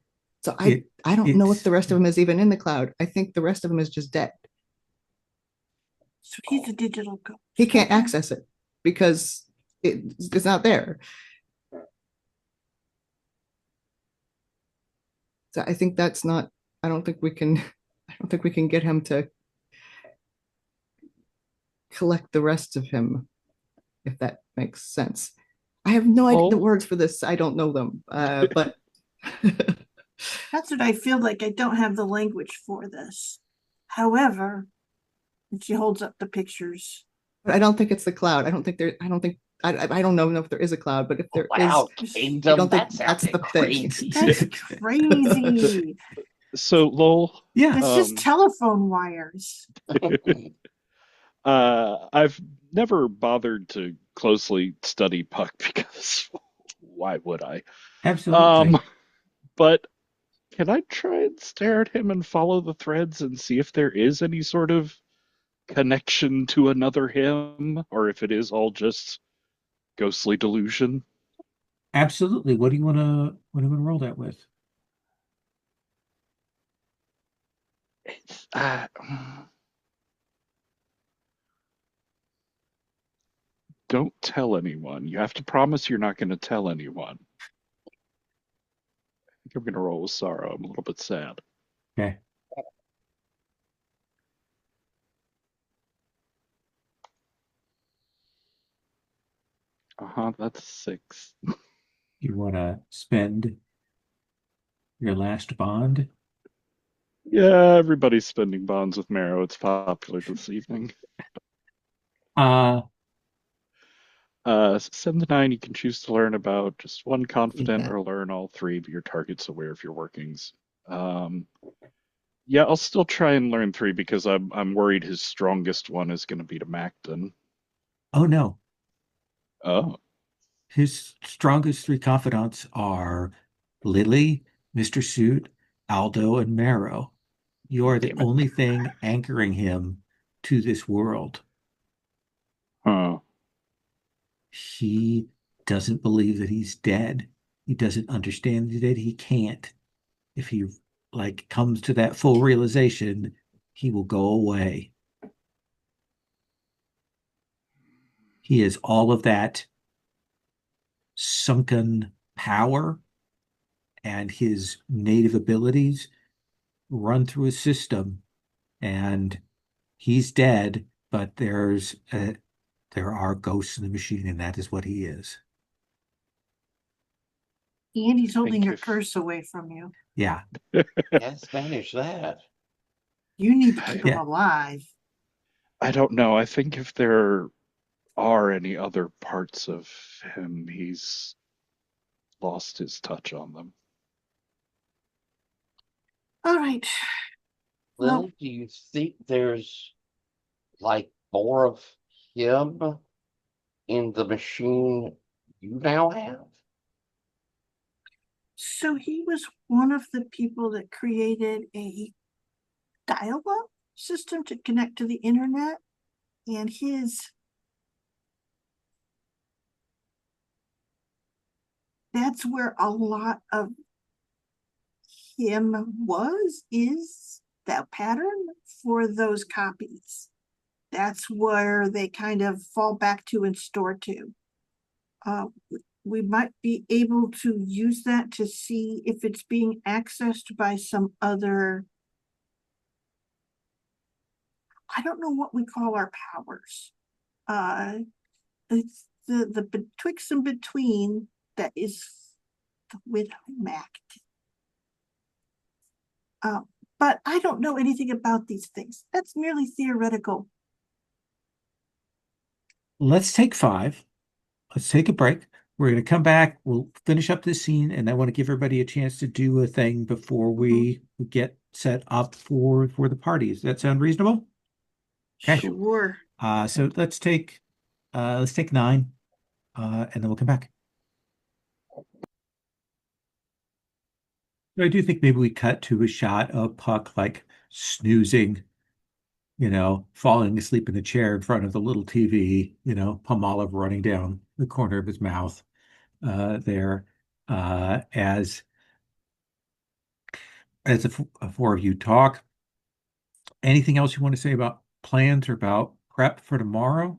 So It I don't know if it's the rest of him is even in the cloud. I think the rest of him is just dead. So he's a digital ghost. He can't Okay. access it because it's not there. So I think that's not. I don't think we can. I don't think we can get him to collect the rest of him, if that makes sense. I have no idea the Oh, words for this. I don't know them. But That's what I feel like. I don't have the language for this. However, and she holds up the pictures. I don't think it's the cloud. I don't think there. I don't think. I don't know if there is a cloud, but if there is, Wow, I Kingdom, don't think that that's sounded the thing. crazy. That's crazy. so Lowell, yeah. It's just um, telephone wires. I've never bothered to closely study Puck because why would I? Absolutely. Um, but can I try and stare at him and follow the threads and see if there is any sort of connection to another him, or if it is all just ghostly delusion? Absolutely. What do you want to roll that with? It's, don't tell anyone. You have to promise you're not going to tell anyone. I think I'm going to roll with sorrow. I'm a little bit sad. Okay. Uh-huh, that's 6. You want to spend your last bond? Yeah, everybody's spending bonds with Marrow. It's popular this evening. Uh, 7 to 9, you can choose to learn about just one confident Yeah. or learn all three, but your target's aware of your workings. Um, yeah, I'll still try and learn 3 because I'm worried his strongest one is going to be to Macton. oh no. Oh, His strongest three confidants are Lily, Mr. Suit, Aldo, and Marrow. You are the damn it. only thing anchoring him to this world. Huh. He doesn't believe that he's dead. He doesn't understand that he can't. If he like comes to that full realization, he will go away. He is all of that sunken power and his native abilities run through his system, and he's dead, but there are ghosts in the machine, and that is what he is. And he's I holding think your if curse away from you. Yeah. Yes, manage that. You need to keep him Yeah. alive. I don't know. I think if there are any other parts of him, he's lost his touch on them. All right. Lil, Well, do you think there's like more of him in the machine you now have? so he was one of the people that created a dial-up system to connect to the internet, and that's where a lot of him is that pattern for those copies. That's where they kind of fall back to and store to. We might be able to use that to see if it's being accessed by some other, I don't know what we call our powers. It's the betwixt and between that is the Widow Mackton. But I don't know anything about these things. That's merely theoretical. Let's take 5. Let's take a break. We're going to come back. We'll finish up this scene, and I want to give everybody a chance to do a thing before we get set up for the party. Does that sound reasonable? Okay. Sure. So let's take 9, and then we'll come back. I do think maybe we cut to a shot of Puck like snoozing, falling asleep in the chair in front of the little TV, Palmolive running down the corner of his mouth there as the 4 of you talk. Anything else you want to say about plans or about prep for tomorrow?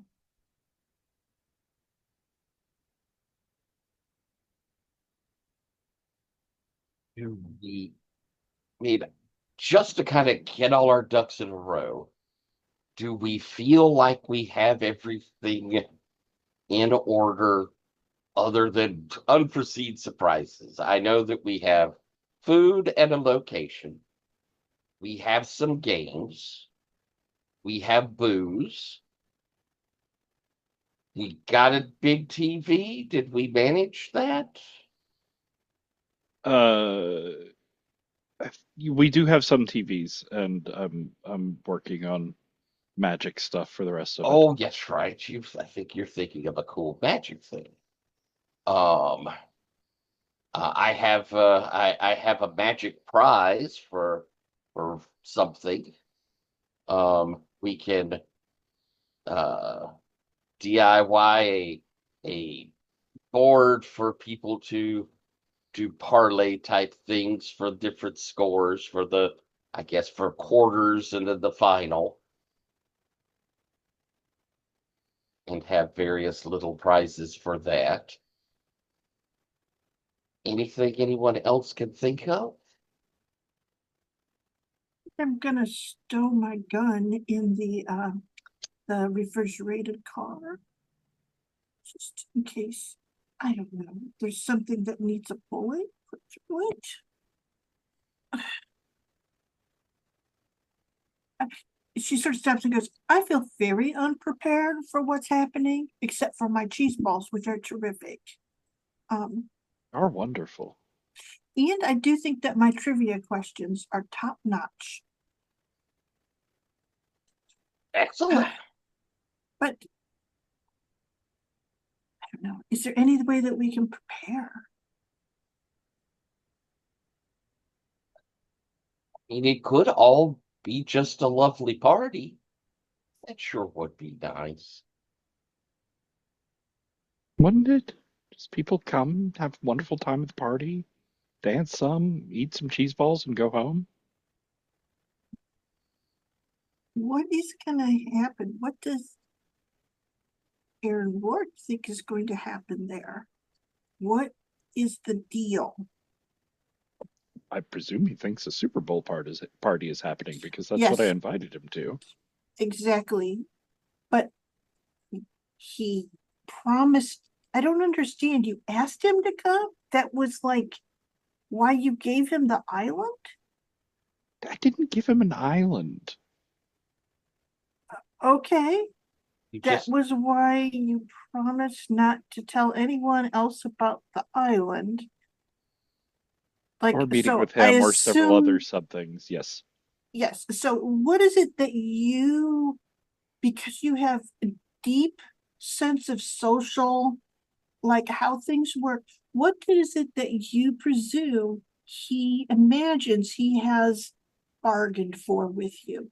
Do we, I mean, just to kind of get all our ducks in a row, do we feel like we have everything in order other than unforeseen surprises? I know that we have food and a location. We have some games. We have booze. We got a big TV. Did we manage that? Uh, we do have some TVs, and I'm working on magic stuff for the rest of it. Oh, yes, right. I think you're thinking of a cool magic thing. Um, I have a magic prize for something. We can DIY a board for people to do parlay type things for different scores for I guess for quarters and then the final, and have various little prizes for that. Anything anyone else can think of? I'm gonna stow my gun in the refrigerated car, just in case. I don't know. There's something that needs a bullet put through it. She sort of stops and goes, I feel very unprepared for what's happening, except for my cheese balls, which are terrific. Are wonderful. And I do think that my trivia questions are top notch. Excellent. But I don't know. Is there any way that we can prepare? I mean, it could all be just a lovely party. That sure would be nice. Wouldn't it? Just people come, have a wonderful time at the party, dance some, eat some cheese balls, and go home. What is going to happen? What does Aaron Ward think is going to happen there? What is the deal? I presume he thinks a Super Bowl party is happening because that's Yes. what I invited him to. Exactly. But he promised. I don't understand. You asked him to come? That was like why you gave him the island? I didn't give him an island. Okay, You that just was why you promised not to tell anyone else about the island. Like, Or meeting so with I him or several other assume, somethings. Yes. yes. So what is it that you, because you have a deep sense of social, like how things work, what is it that you presume he imagines he has bargained for with you?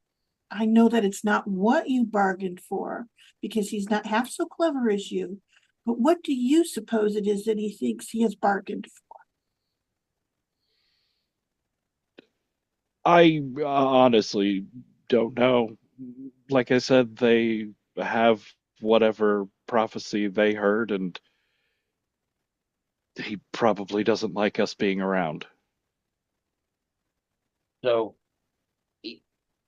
I know that it's not what you bargained for because he's not half so clever as you. But what do you suppose it is that he thinks he has bargained for? I honestly don't know. Like I said, they have whatever prophecy they heard, and he probably doesn't like us being around. so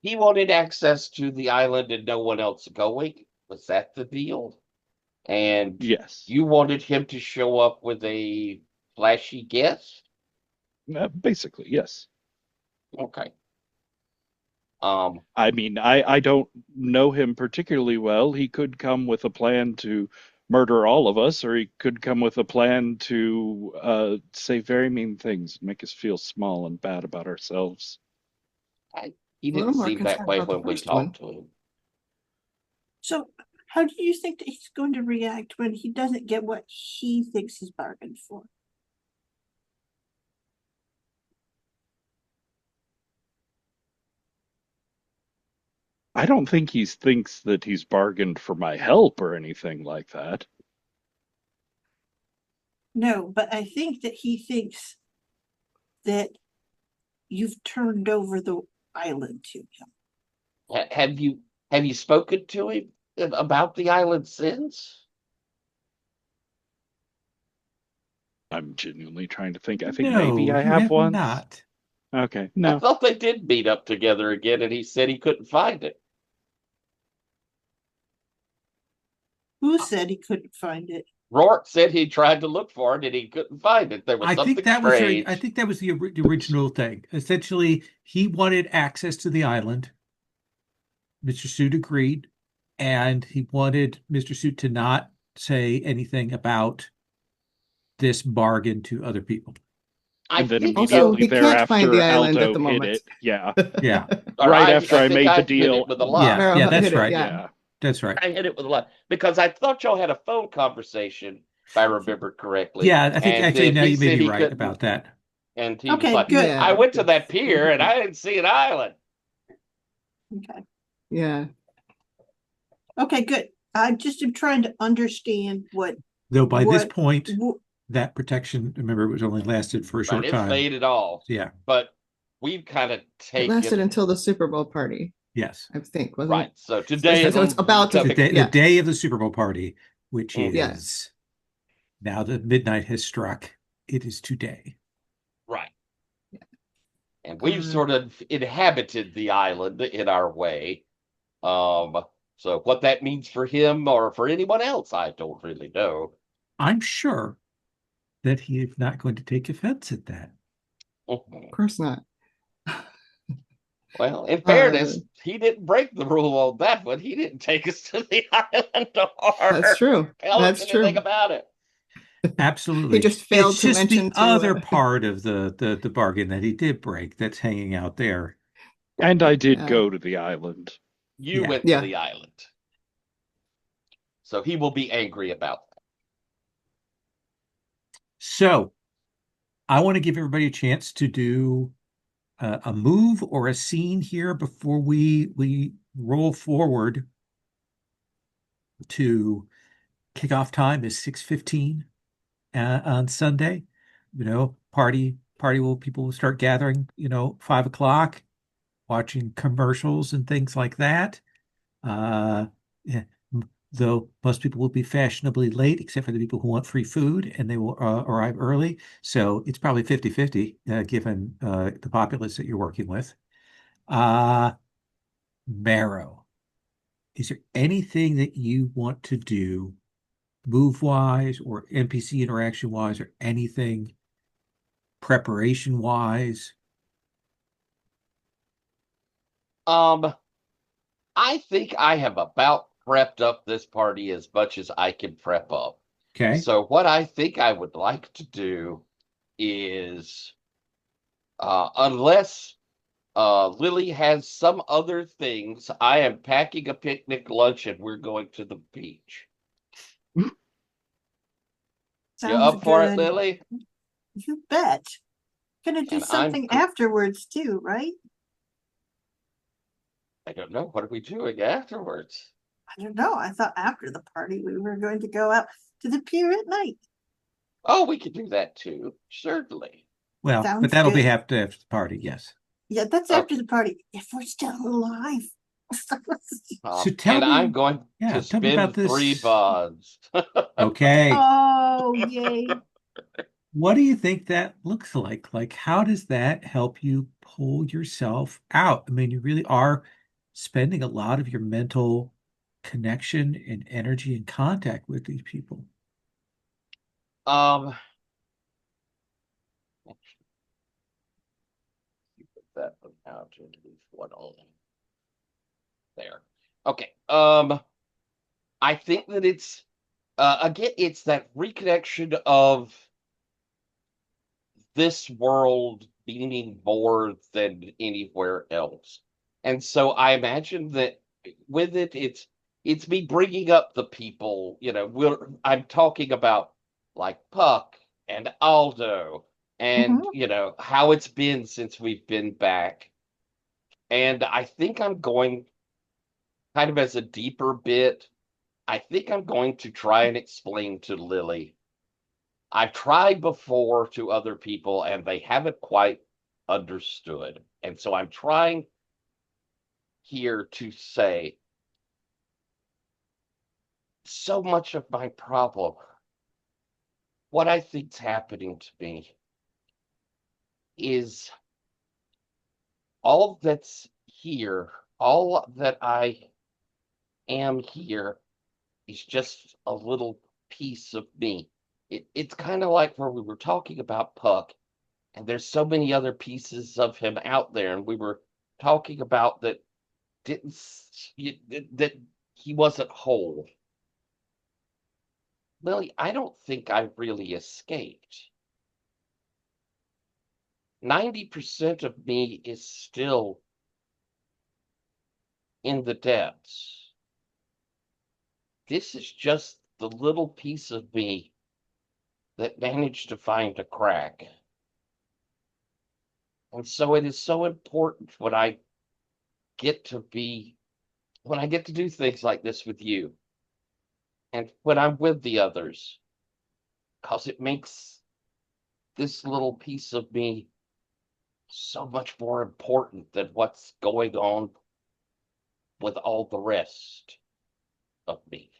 he wanted access to the island and no one else going. Was that the deal? And Yes. you wanted him to show up with a flashy guest? Basically, yes. Okay. I mean, I don't know him particularly well. He could come with a plan to murder all of us, or he could come with a plan to say very mean things, make us feel small and bad about ourselves. He A little didn't more seem that concerned way about the when we first one. talked to him. So, how do you think that he's going to react when he doesn't get what he thinks he's bargained for? I don't think he thinks that he's bargained for my help or anything like that. No, but I think that he thinks that you've turned over the island to him. Have you spoken to him about the island since? I'm genuinely trying to think. I think maybe No, I you have have once. not. Okay, I no. thought they did meet up together again, and he said he couldn't find it. Who said he couldn't find it? Rourke said he tried to look for it and he couldn't find it. There was I think something that was I strange. think that was the original thing. Essentially, he wanted access to the island. Mr. Suit agreed, and he wanted Mr. Suit to not say anything about this bargain to other people. I And then think Also, so. immediately he can't find the thereafter, island at Aldo the hit moment. it. Yeah. Yeah. Or Right after I think made I the hit deal. it with a lie. Yeah, Meryl that's hit it, right. yeah. Yeah. That's right. I hit it with a lie because I thought y'all had a phone conversation, if I remember correctly. Yeah, I think And actually then now he you may said be he right couldn't. about that. And he was Okay, like, good. I Yeah. went to that pier and I didn't see an island. Okay. Yeah. Okay, good. I just am trying to understand Though by this what point, wh- that protection, remember, it was only lasted for a Right. short It time. faded off. Yeah. But we've kind of It lasted taken. until the Super Bowl party, Yes. I think, wasn't Right. it? So today So it's about to The coming. day, the yeah. day of the Super Bowl party, which Mhm. is now that midnight has struck, it is today. Right. And we've Uh, sort of inhabited the island in our way. So what that means for him or for anyone else, I don't really know. I'm sure that he is not going to take offense at that. of course not. Well, in Uh, fairness, he didn't break the rule on that one. He didn't take us to the island or That's true. tell us That's anything true. about it. He Absolutely. just failed It's to just the mention other to part of the bargain that he did break that's hanging out there. And I did yeah. go to the island. You Yeah. went to Yeah. the island. So he will be angry about that. So I want to give everybody a chance to do a move or a scene here before we roll forward to kickoff time is 6:15 on Sunday. Party will people will start gathering, 5 o'clock, watching commercials and things like that. Yeah, though most people will be fashionably late, except for the people who want free food, and they will arrive early. So it's probably 50-50, given the populace that you're working with. Marrow, is there anything that you want to do move-wise or NPC interaction-wise or anything preparation wise? I think I have about prepped up this party as much as I can prep up. Okay. So what I think I would like to do is, unless Lily has some other things, I am packing a picnic lunch and we're going to the beach. You Sounds up for it, good. Lily? You bet. Gonna do And I'm something afterwards too, right? I don't know. What are we doing afterwards? I don't know. I thought after the party we were going to go out to the pier at night. Oh, we could do that too. Certainly. Well, but Sounds that'll be good. after the party, yes. Yeah, that's after Okay. the party. If we're still alive. So tell And I'm me, going yeah, to tell me about spend 3 this. bonds. Okay. Oh, yay. What do you think that looks like? Like, how does that help you pull yourself out? I mean, you really are spending a lot of your mental connection and energy and contact with these people. Um, you put that one out to leave one only. There. Okay. I think that it's again, it's that reconnection of this world meaning more than anywhere else. And so I imagine that with it, it's me bringing up the people, I'm talking about like Puck and Aldo and, Mhm. how it's been since we've been back. And I think I'm going kind of as a deeper bit, I think I'm going to try and explain to Lily. I've tried before to other people and they haven't quite understood. And so I'm trying here to say so much of my problem, what I think's happening to me is all that's here, all that I am here is just a little piece of me. It's kind of like where we were talking about Puck, and there's so many other pieces of him out there, and we were talking about that didn't that he wasn't whole. Lily, I don't think I really escaped. 90% of me is still in the depths. This is just the little piece of me that managed to find a crack. And so it is so important when I get to do things like this with you and when I'm with the others, because it makes this little piece of me so much more important than what's going on with all the rest of me.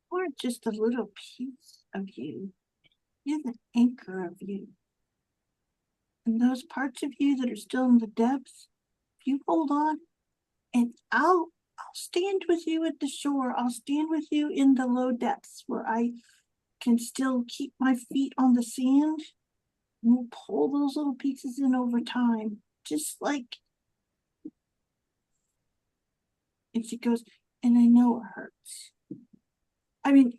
Or just a little piece of you. You're the anchor of you. And those parts of you that are still in the depths, if you hold on, and I'll stand with you at the shore. I'll stand with you in the low depths where I can still keep my feet on the sand. And we'll pull those little pieces in over time. Just like, and she goes, and I know it hurts. I mean,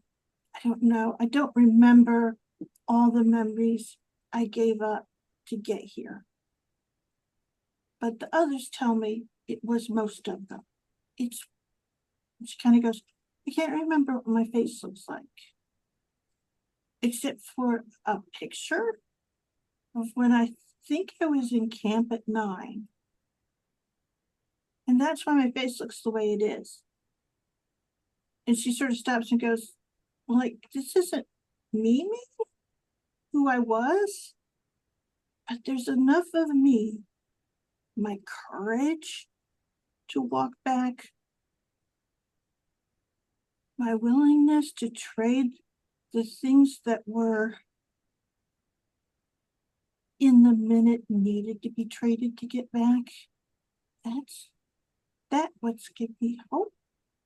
I don't know. I don't remember all the memories I gave up to get here. But the others tell me it was most of them. It's, she kind of goes, I can't remember what my face looks like, except for a picture of when I think I was in camp at 9. And that's why my face looks the way it is. And she sort of stops and goes, like, this isn't me, who I was, but there's enough of me, my courage to walk back, my willingness to trade the things that were in the minute needed to be traded to get back. That's what's given me hope.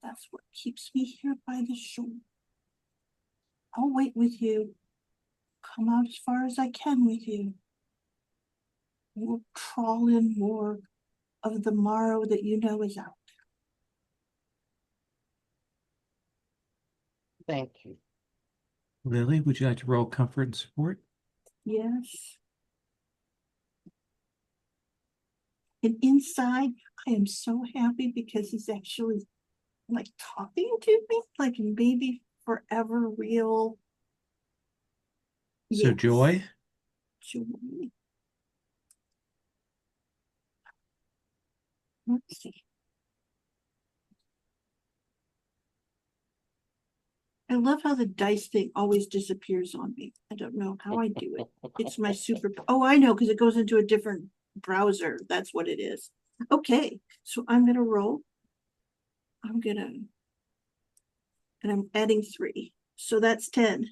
That's what keeps me here by the shore. I'll wait with you. Come out as far as I can with you. We'll trawl in more of the marrow that you know is out. Thank you. Lily, would you like to roll comfort and support? Yes. And inside, I am so happy because he's actually like talking to me, like maybe forever real. So Yes. joy? Joy. Let's see. I love how the dice thing always disappears on me. I don't know how I do it. It's my super. Oh, I know, because it goes into a different browser. That's what it is. Okay, so I'm gonna roll. And I'm adding 3. So that's 10.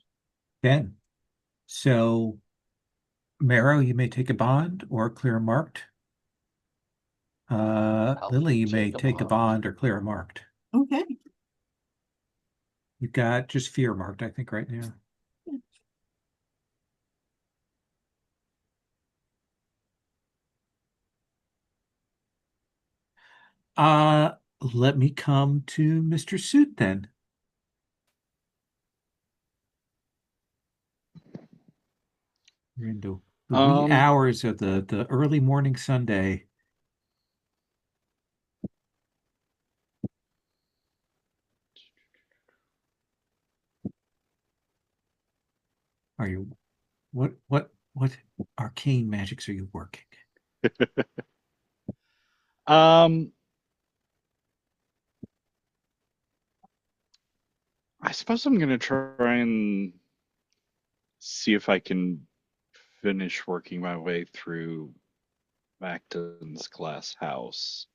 10. So, Marrow, you may take a bond or clear a marked. Lily, you may take a bond or clear a marked. Okay. You've got just fear marked, I think, right now. Let me come to Mr. Suit then. We're into the wee hours of the early morning Sunday. Are you what arcane magics are you working? I suppose I'm gonna try and see if I can finish working my way through Mackton's glass house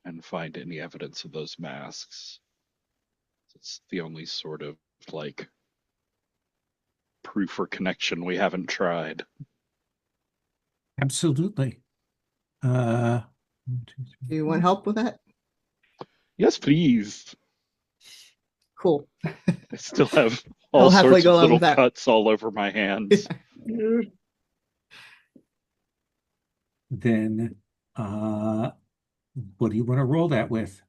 and find any evidence of those masks. It's the only sort of like proof or connection we haven't tried. Absolutely. One, two, Do you want help with that? Yes, please. Cool. I still have I'll all happily sorts go of along little with that. cuts all over my hands. Then what do you want to roll that with?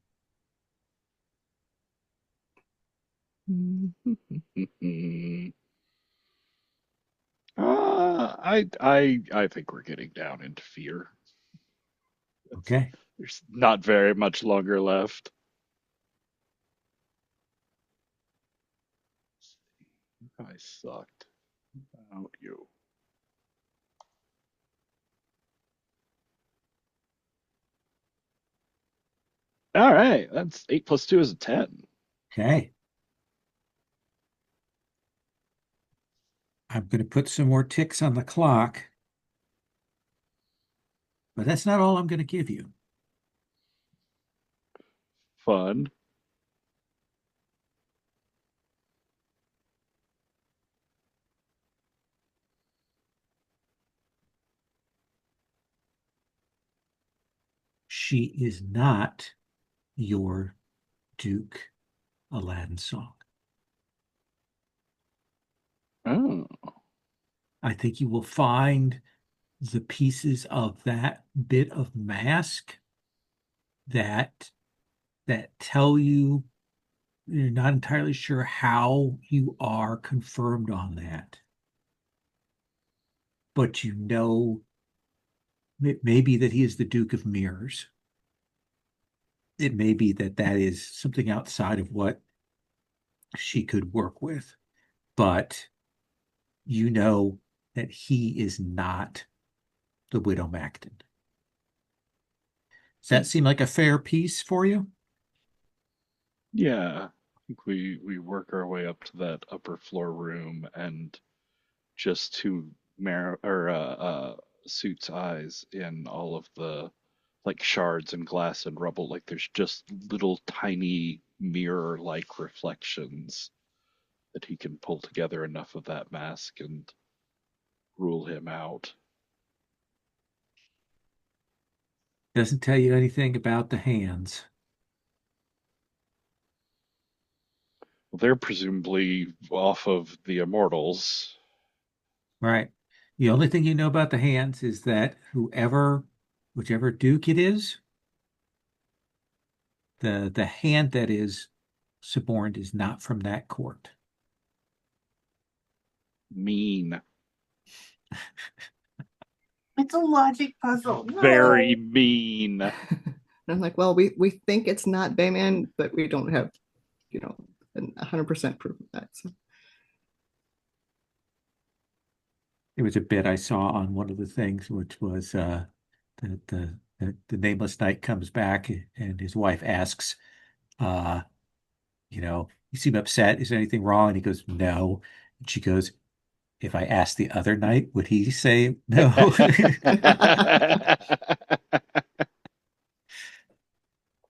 I think we're getting down into fear. Okay. There's not very much longer left. I sucked. Out you. All right, that's 8 plus 2 is a 10. Okay. I'm going to put some more ticks on the clock, but that's not all I'm going to give you. Fun. She is not your Duke Aladdin song. Oh. I think you will find the pieces of that bit of mask that tell you you're not entirely sure how you are confirmed on that. But you know maybe that he is the Duke of Mirrors. It may be that that is something outside of what she could work with, but you know that he is not the Widow Mackton. Does that seem like a fair piece for you? Yeah. I think we work our way up to that upper floor room and just to Suit's eyes in all of the like shards and glass and rubble, like there's just little tiny mirror like reflections that he can pull together enough of that mask and rule him out. Doesn't tell you anything about the hands. They're presumably off of the Immortals. Right. The only thing you know about the hands is that whichever duke it is, the hand that is suborned is not from that court. Mean. It's a logic puzzle. Very No. mean. And I'm like, well, we think it's not Bayman, but we don't have, 100% proof of that. So There was a bit I saw on one of the things, which was the nameless knight comes back and his wife asks, uh, you seem upset. Is there anything wrong? And he goes, no. And she goes, if I asked the other knight, would he say no?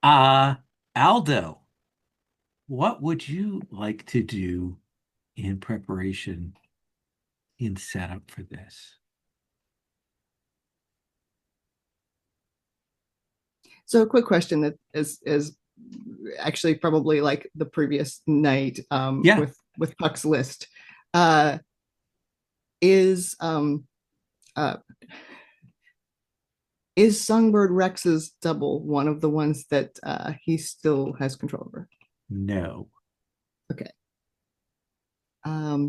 Uh, Aldo, what would you like to do in preparation in setup for this? So a quick question that is actually probably like the previous night Yeah, with Puck's list. Uh is uh is Songbird Rex's double one of the ones that he still has control over? no. Okay. I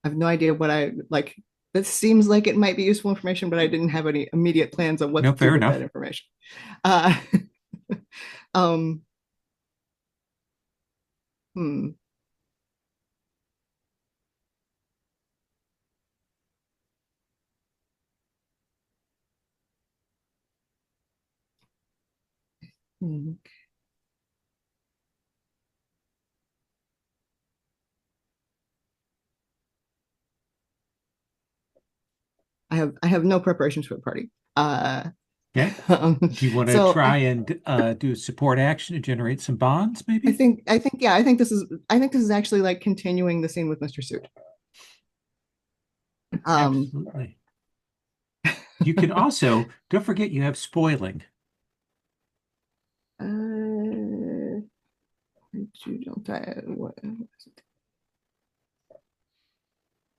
have no idea what I like. That seems like it might be useful information, but I didn't have any immediate plans on what No, to do fair with that enough. information. Uh, um, hmm. Hmm. I have no preparations for the party. Okay. Do you want to So try and do a support action to generate some bonds, I maybe? think I think yeah, I think this is actually like continuing the scene with Mr. Suit. Um, Absolutely. You can also, don't forget you have spoiling. don't I, what,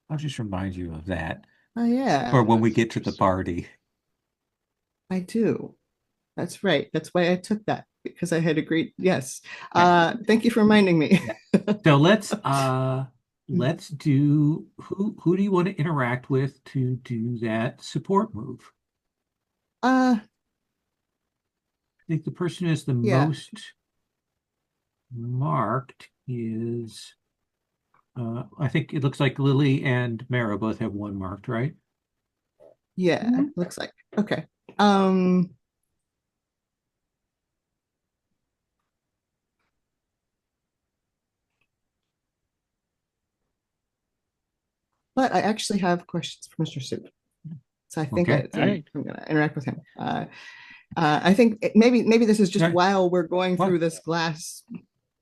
I'll just remind you of that oh yeah, for when we That's get to the interesting. party. I do. That's right. That's why I took that because I had agreed. Yes. Okay. Thank you for reminding me. Yeah. So let's do who do you want to interact with to do that support move? uh, I think the person who has the yeah, most marked is I think it looks like Lily and Mara both have one marked, right? yeah. Mhm. Looks like okay. Um, but I actually have questions for Mr. Soup, so I think Okay. All right. I'm gonna interact with him. I think maybe this is just Right. while we're going What? through this glass.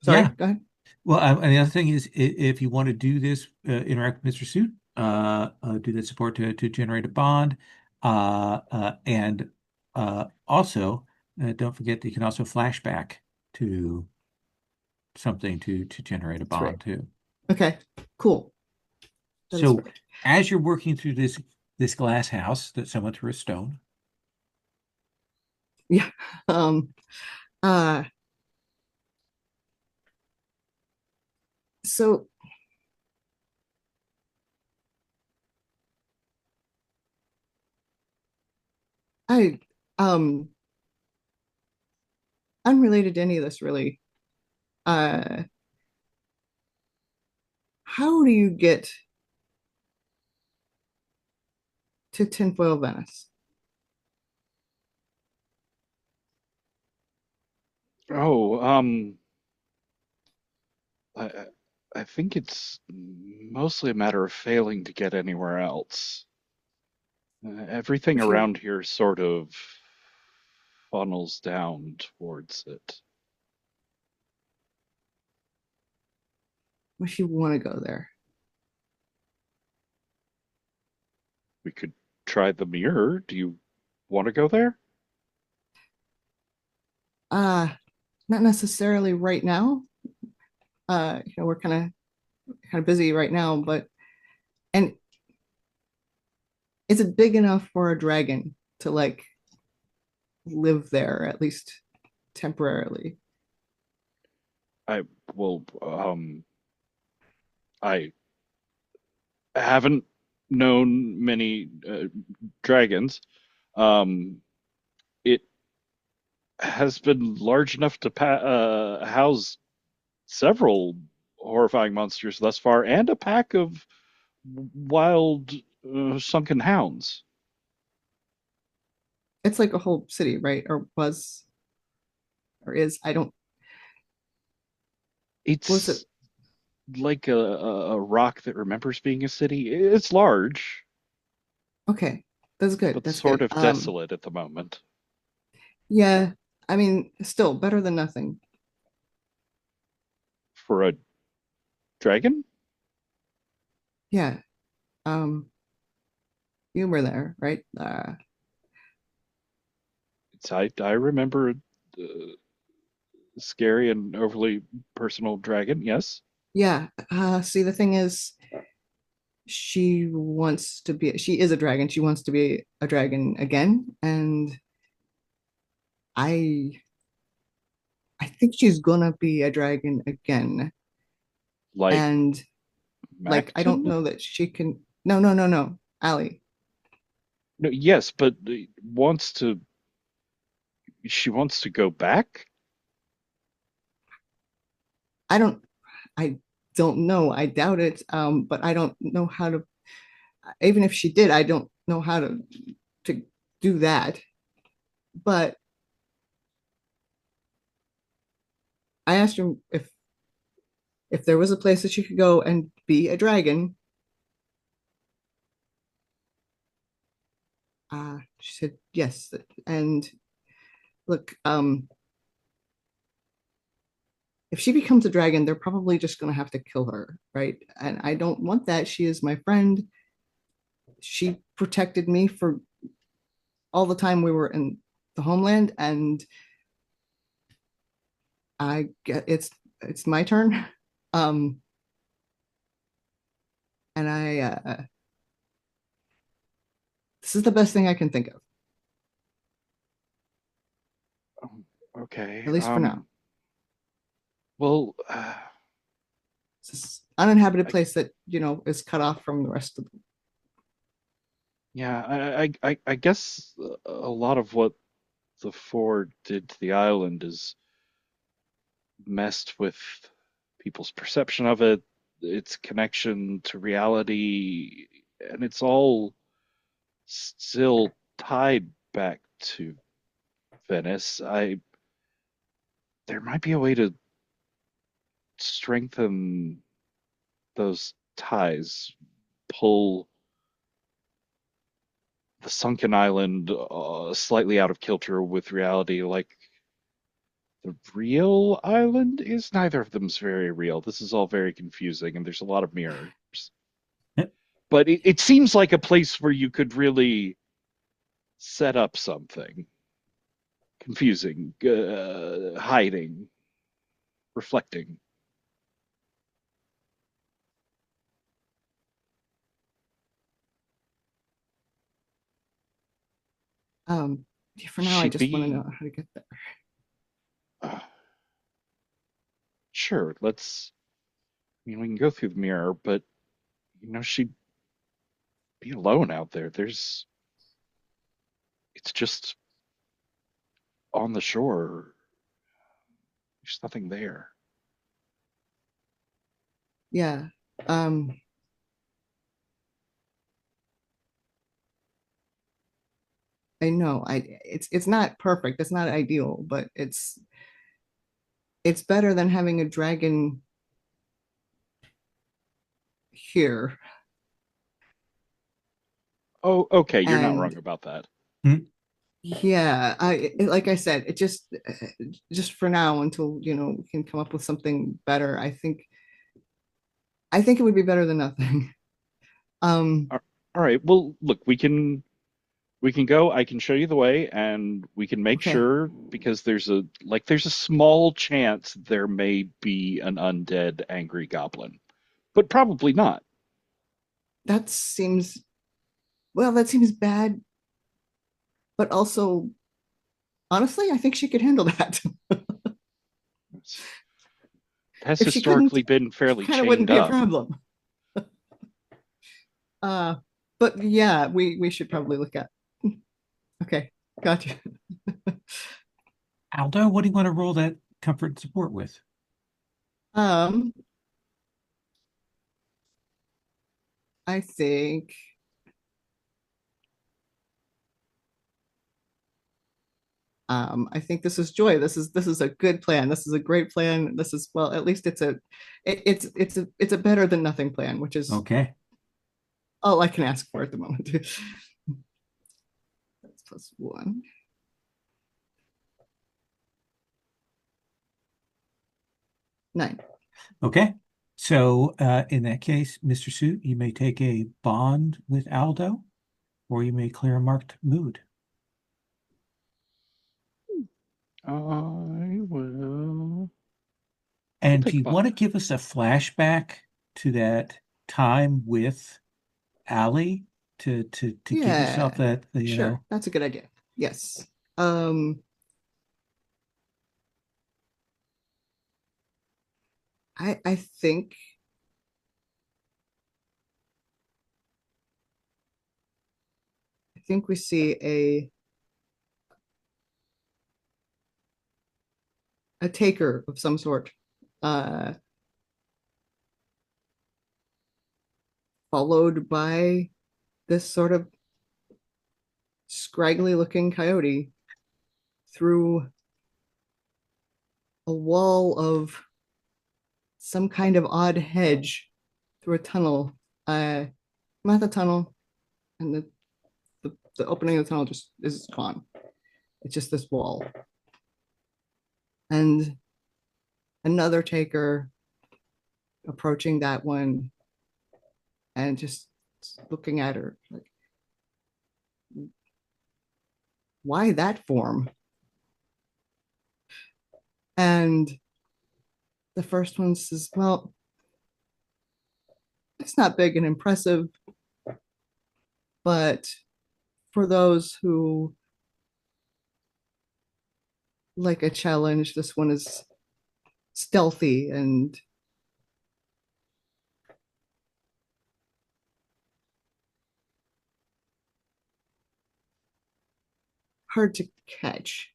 Sorry, Yeah. go ahead. Well, and the other thing is, if you want to do this, interact with Mr. Suit, do that support to generate a bond, and also don't forget that you can also flashback to something to generate a That's right. bond too. Okay, cool. That is So right. as you're working through this glass house that someone threw a stone, Yeah. Um. Uh. So I um unrelated to any of this really. Uh. How do you get to tinfoil Venice? Oh, I I think it's mostly a matter of failing to get anywhere else. Everything Wish you around here sort of funnels down towards it. wish you want to go there. We could try the mirror. Do you want to go there? Uh, not necessarily right now. We're kind of busy right now, but and is it big enough for a dragon to like live there at least temporarily? I well, I haven't known many dragons. Um, it has been large enough to house several horrifying monsters thus far, and a pack of wild sunken hounds. It's like a whole city, right? Or was, or is, I don't, was it? It's like a rock that remembers being a city. It's large, Okay, that's good. but That's sort good. of desolate at the moment. Yeah, I mean, still better than nothing. For a dragon, Yeah. Um, Humor there, right? I remember a scary and overly personal dragon. Yes, Yeah. See, the thing is, she is a dragon. She wants to be a dragon again. And I, I think she's gonna be a dragon again. like And like, I don't Mackton. know that she can, no, no, no, no, Allie. No, yes, but wants to. She wants to go back. I don't, I don't know. I doubt it. But I don't know how to, even if she did, I don't know how to do that. But I asked her if there was a place that she could go and be a dragon. She said yes. And look, if she becomes a dragon, they're probably just going to have to kill her, right? And I don't want that. She is my friend. She protected me for all the time we were in the homeland, and I get it's my turn. Um, and I this is the best thing I can think of, Okay. at least for now. Well, It's this uninhabited I, place that is cut off from the rest of the. yeah, I guess a lot of what the Ford did to the island is messed with people's perception of it, its connection to reality, and it's all still tied back to Venice. There might be a way to strengthen those ties, pull the sunken island slightly out of kilter with reality. Like the real island is neither of them's very real. This is all very confusing, and there's a lot of mirrors. But it seems like a place where you could really set up something confusing, hiding, reflecting. Um, for now, I She'd just want to know be how to get there. uh, sure. We can go through the mirror, but she'd be alone out there. It's just on the shore. There's nothing there. Yeah. Um, I know. It's not perfect. It's not ideal, but it's better than having a dragon here. Oh, okay. You're not And wrong about that. Hmm? yeah, like I said, it just for now until we can come up with something better. I think it would be better than nothing. Um, All right. Well, look, We can go, I can show you the way, and we can make Okay. sure, because there's a small chance there may be an undead angry goblin, but probably not. That seems, well, that seems bad, but also, honestly, I think she could handle that. It has If she couldn't, historically been she fairly kind of wouldn't chained be a up. problem. Uh, but yeah, we should probably look at. Okay, gotcha. Aldo, what do you want to roll that comfort and support with? Um, I think I think this is joy. This is a good plan. This is a great plan. This is, well, at least it's a better than nothing plan, which is Okay. all I can ask for at the moment. That's +1. Nine. Okay. So in that case, Mr. Suit, you may take a bond with Aldo, or you may clear a marked mood. I will. I'll And do take a you want to bond. give us a flashback to that time with Allie to give yourself Yeah, that, sure. That's a good idea. Yes. Um, I think we see a taker of some sort, uh, followed by this sort of scraggly looking coyote through a wall of some kind of odd hedge through a tunnel. I'm at the tunnel, and the opening of the tunnel just is gone. It's just this wall. And another taker approaching that one and just looking at her like, why that form? And the first one says, well, it's not big and impressive, but for those who like a challenge, this one is stealthy and hard to catch.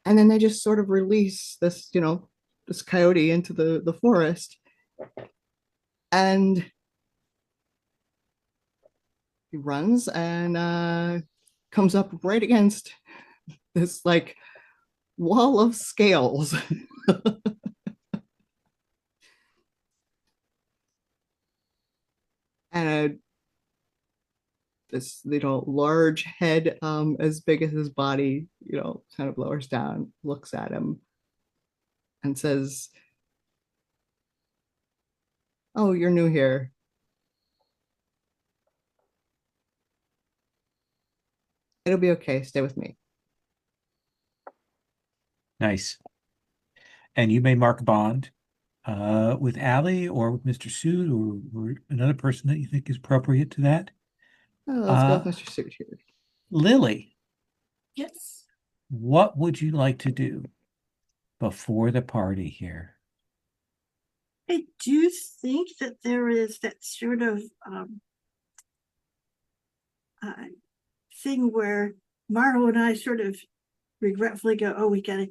And then they just sort of release this coyote into the forest, and he runs and comes up right against this like wall of scales. And this large head, as big as his body, kind of lowers down, looks at him, and says, oh, you're new here. It'll be okay. Stay with me. nice. And you may mark a bond with Allie or with Mr. Suit or another person that you think is appropriate to that. Oh, let's go with Mr. Suit here. Lily, Yes. what would you like to do before the party here? I do think that there is that sort of uh, thing where Marlo and I sort of regretfully go, oh, we gotta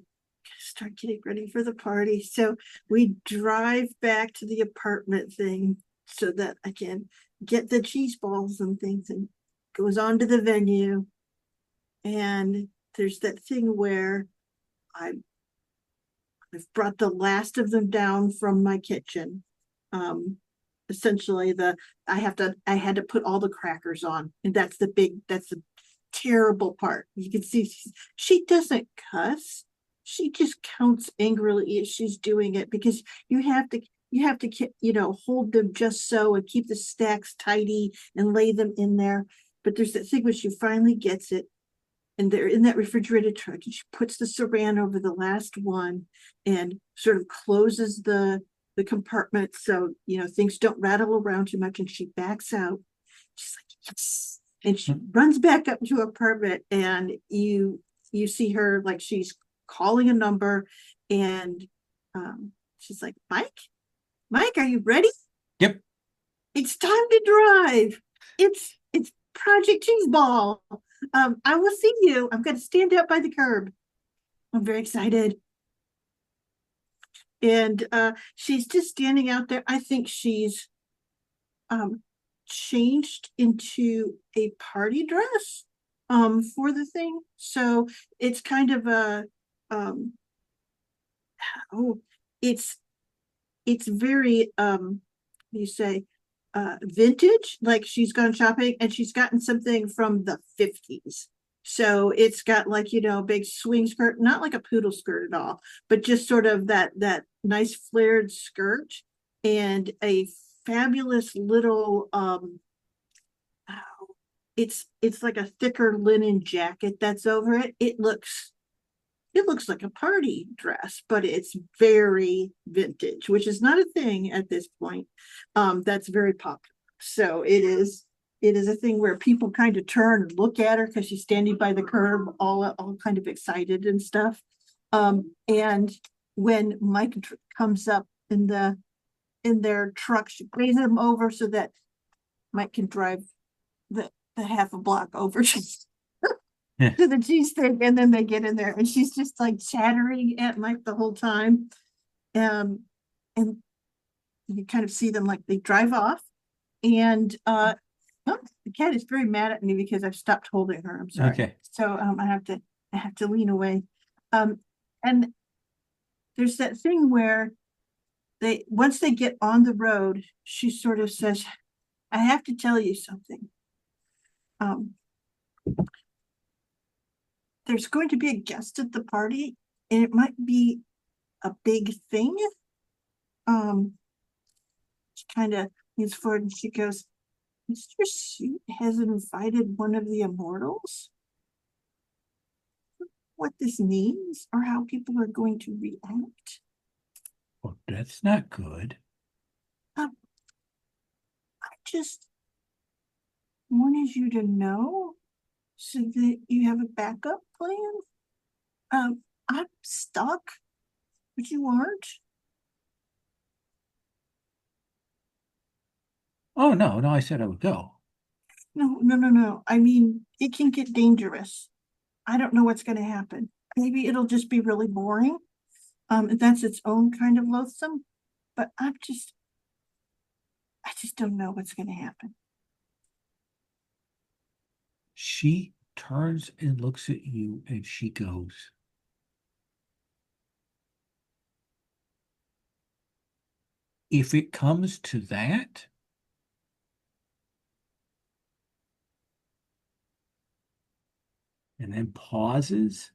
start getting ready for the party. So we drive back to the apartment thing so that I can get the cheese balls and things, and goes on to the venue. And there's that thing where I've brought the last of them down from my kitchen. Essentially I had to put all the crackers on, and that's the terrible part. You can see she doesn't cuss. She just counts angrily as she's doing it, because you you have to hold them just so and keep the stacks tidy and lay them in there. But there's that thing where she finally gets it, and they're in that refrigerated truck, and she puts the saran over the last one and sort of closes the compartment so things don't rattle around too much, and she backs out. She's like, yes. And she runs back up to her apartment, and you see her like she's calling a number, and she's like, Mike, are you ready? Yep. It's time to drive. It's Project Cheese Ball. I will see you. I'm going to stand out by the curb. I'm very excited. And she's just standing out there. I think she's changed into a party dress for the thing. So it's kind of a it's very you say vintage, like she's gone shopping and she's gotten something from the 50s. So it's got like big swing skirt, not like a poodle skirt at all, but just sort of that nice flared skirt, and a fabulous little it's like a thicker linen jacket that's over it. It looks like a party dress, but it's very vintage, which is not a thing at this point. That's very popular. So it is a thing where people kind of turn and look at her because she's standing by the curb, all kind of excited and stuff. And when Mike comes up in their truck, she brings him over so that Mike can drive the half a block over. To the cheese stick, and then they get in there, and she's just like chattering at Mike the whole time. And you kind of see them like they drive off, and the cat is very mad at me because I've stopped holding her. I'm sorry. Okay. So I have to lean away. And there's that thing where once they get on the road, she sort of says, I have to tell you something. There's going to be a guest at the party, and it might be a big thing. She kind of leans forward and she goes, Mr. Suit has invited one of the immortals. What this means or how people are going to react. Well, that's not good. I just wanted you to know so that you have a backup plan. I'm stuck, but you aren't. Oh, no, I said I would go. No. I mean, it can get dangerous. I don't know what's going to happen. Maybe it'll just be really boring. That's its own kind of loathsome. But I just don't know what's going to happen. She turns and looks at you, and she goes, if it comes to that, and then pauses.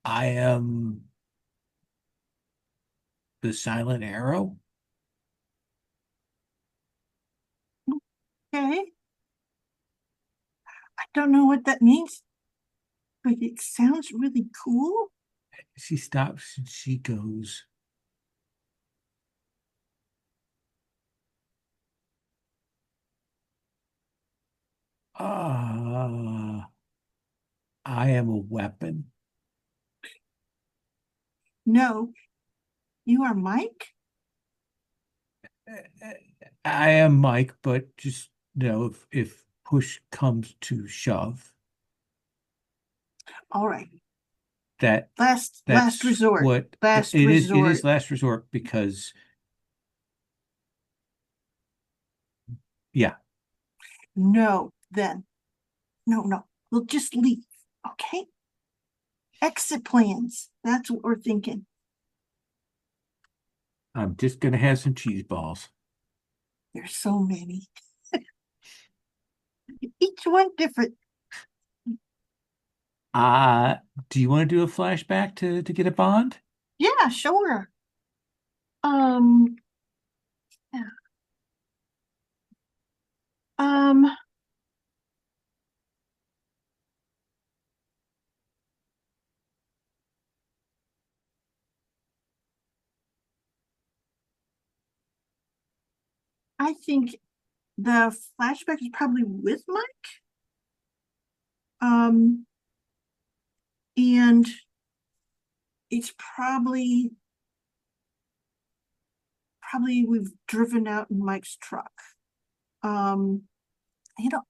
I am the silent arrow. Okay. I don't know what that means, but it sounds really cool. She stops and she goes, I am a weapon. No, you are Mike? I am Mike, but just if push comes to shove, All right. that's last resort. What last it is. resort. It is last resort because, yeah. No, then. No. We'll just leave. Okay. Exit plans. That's what we're thinking. I'm just gonna have some cheese balls. There's so many. Each one different. Uh, do you want to do a flashback to get a bond? Yeah, sure. Um, yeah. Um, I think the flashback is probably with Mike. Um, and it's probably we've driven out in Mike's truck. Um,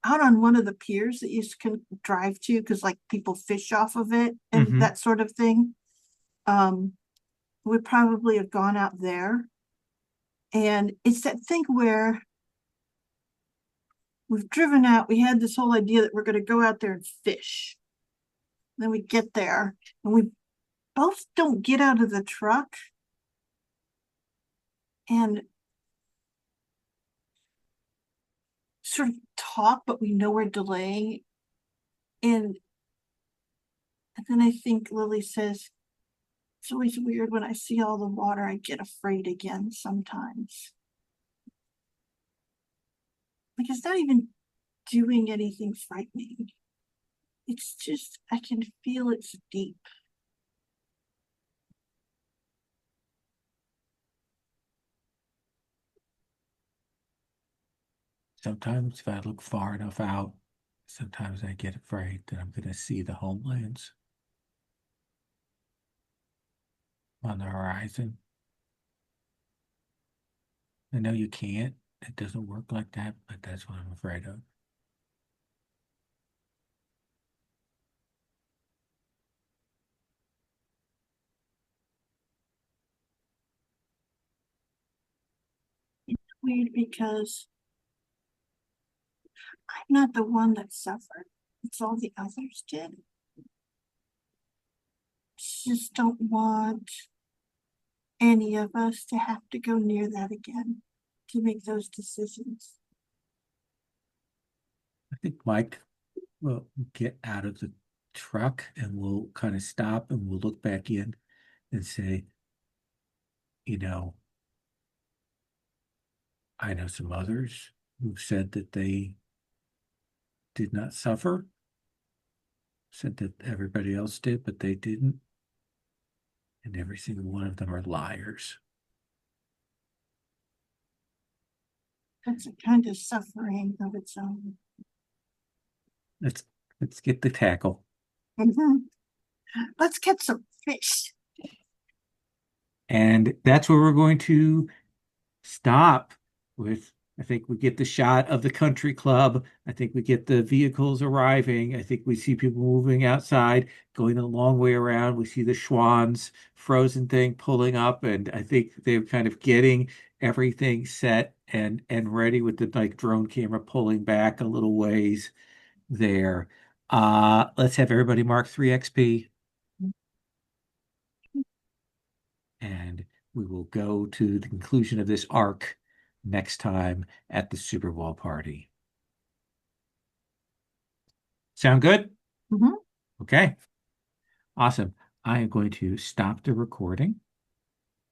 out on one of the piers that you can drive to because like people fish off of it and Mm-hmm. that sort of thing. Um, we probably have gone out there. And it's that thing where we've driven out, we had this whole idea that we're going to go out there and fish. Then we get there and we both don't get out of the truck and sort of talk, but we know we're delaying. And then I think Lily says, it's always weird when I see all the water, I get afraid again sometimes. Like it's not even doing anything frightening. It's just, I can feel it's deep. Sometimes if I look far enough out, sometimes I get afraid that I'm going to see the homelands on the horizon. I know you can't. It doesn't work like that, but that's what I'm afraid of. Weird because I'm not the one that suffered. It's all the others did. Just don't want any of us to have to go near that again to make those decisions. I think Mike will get out of the truck and we'll kind of stop and we'll look back in and say, you know, I know some others who've said that they did not suffer, said that everybody else did, but they didn't. And every single one of them are liars. That's a kind of suffering of its own. Let's let's get the tackle. Mhm. Let's get some fish. And that's where we're going to stop with. I think we get the shot of the country club. I think we get the vehicles arriving. I think we see people moving outside, going a long way around. We see the Schwann's frozen thing pulling up, and I think they're kind of getting everything set and ready with the like drone camera pulling back a little ways there. Let's have everybody mark 3 XP. And we will go to the conclusion of this arc next time at the Super Bowl party. Sound good? Mhm. Okay. Awesome. I am going to stop the recording.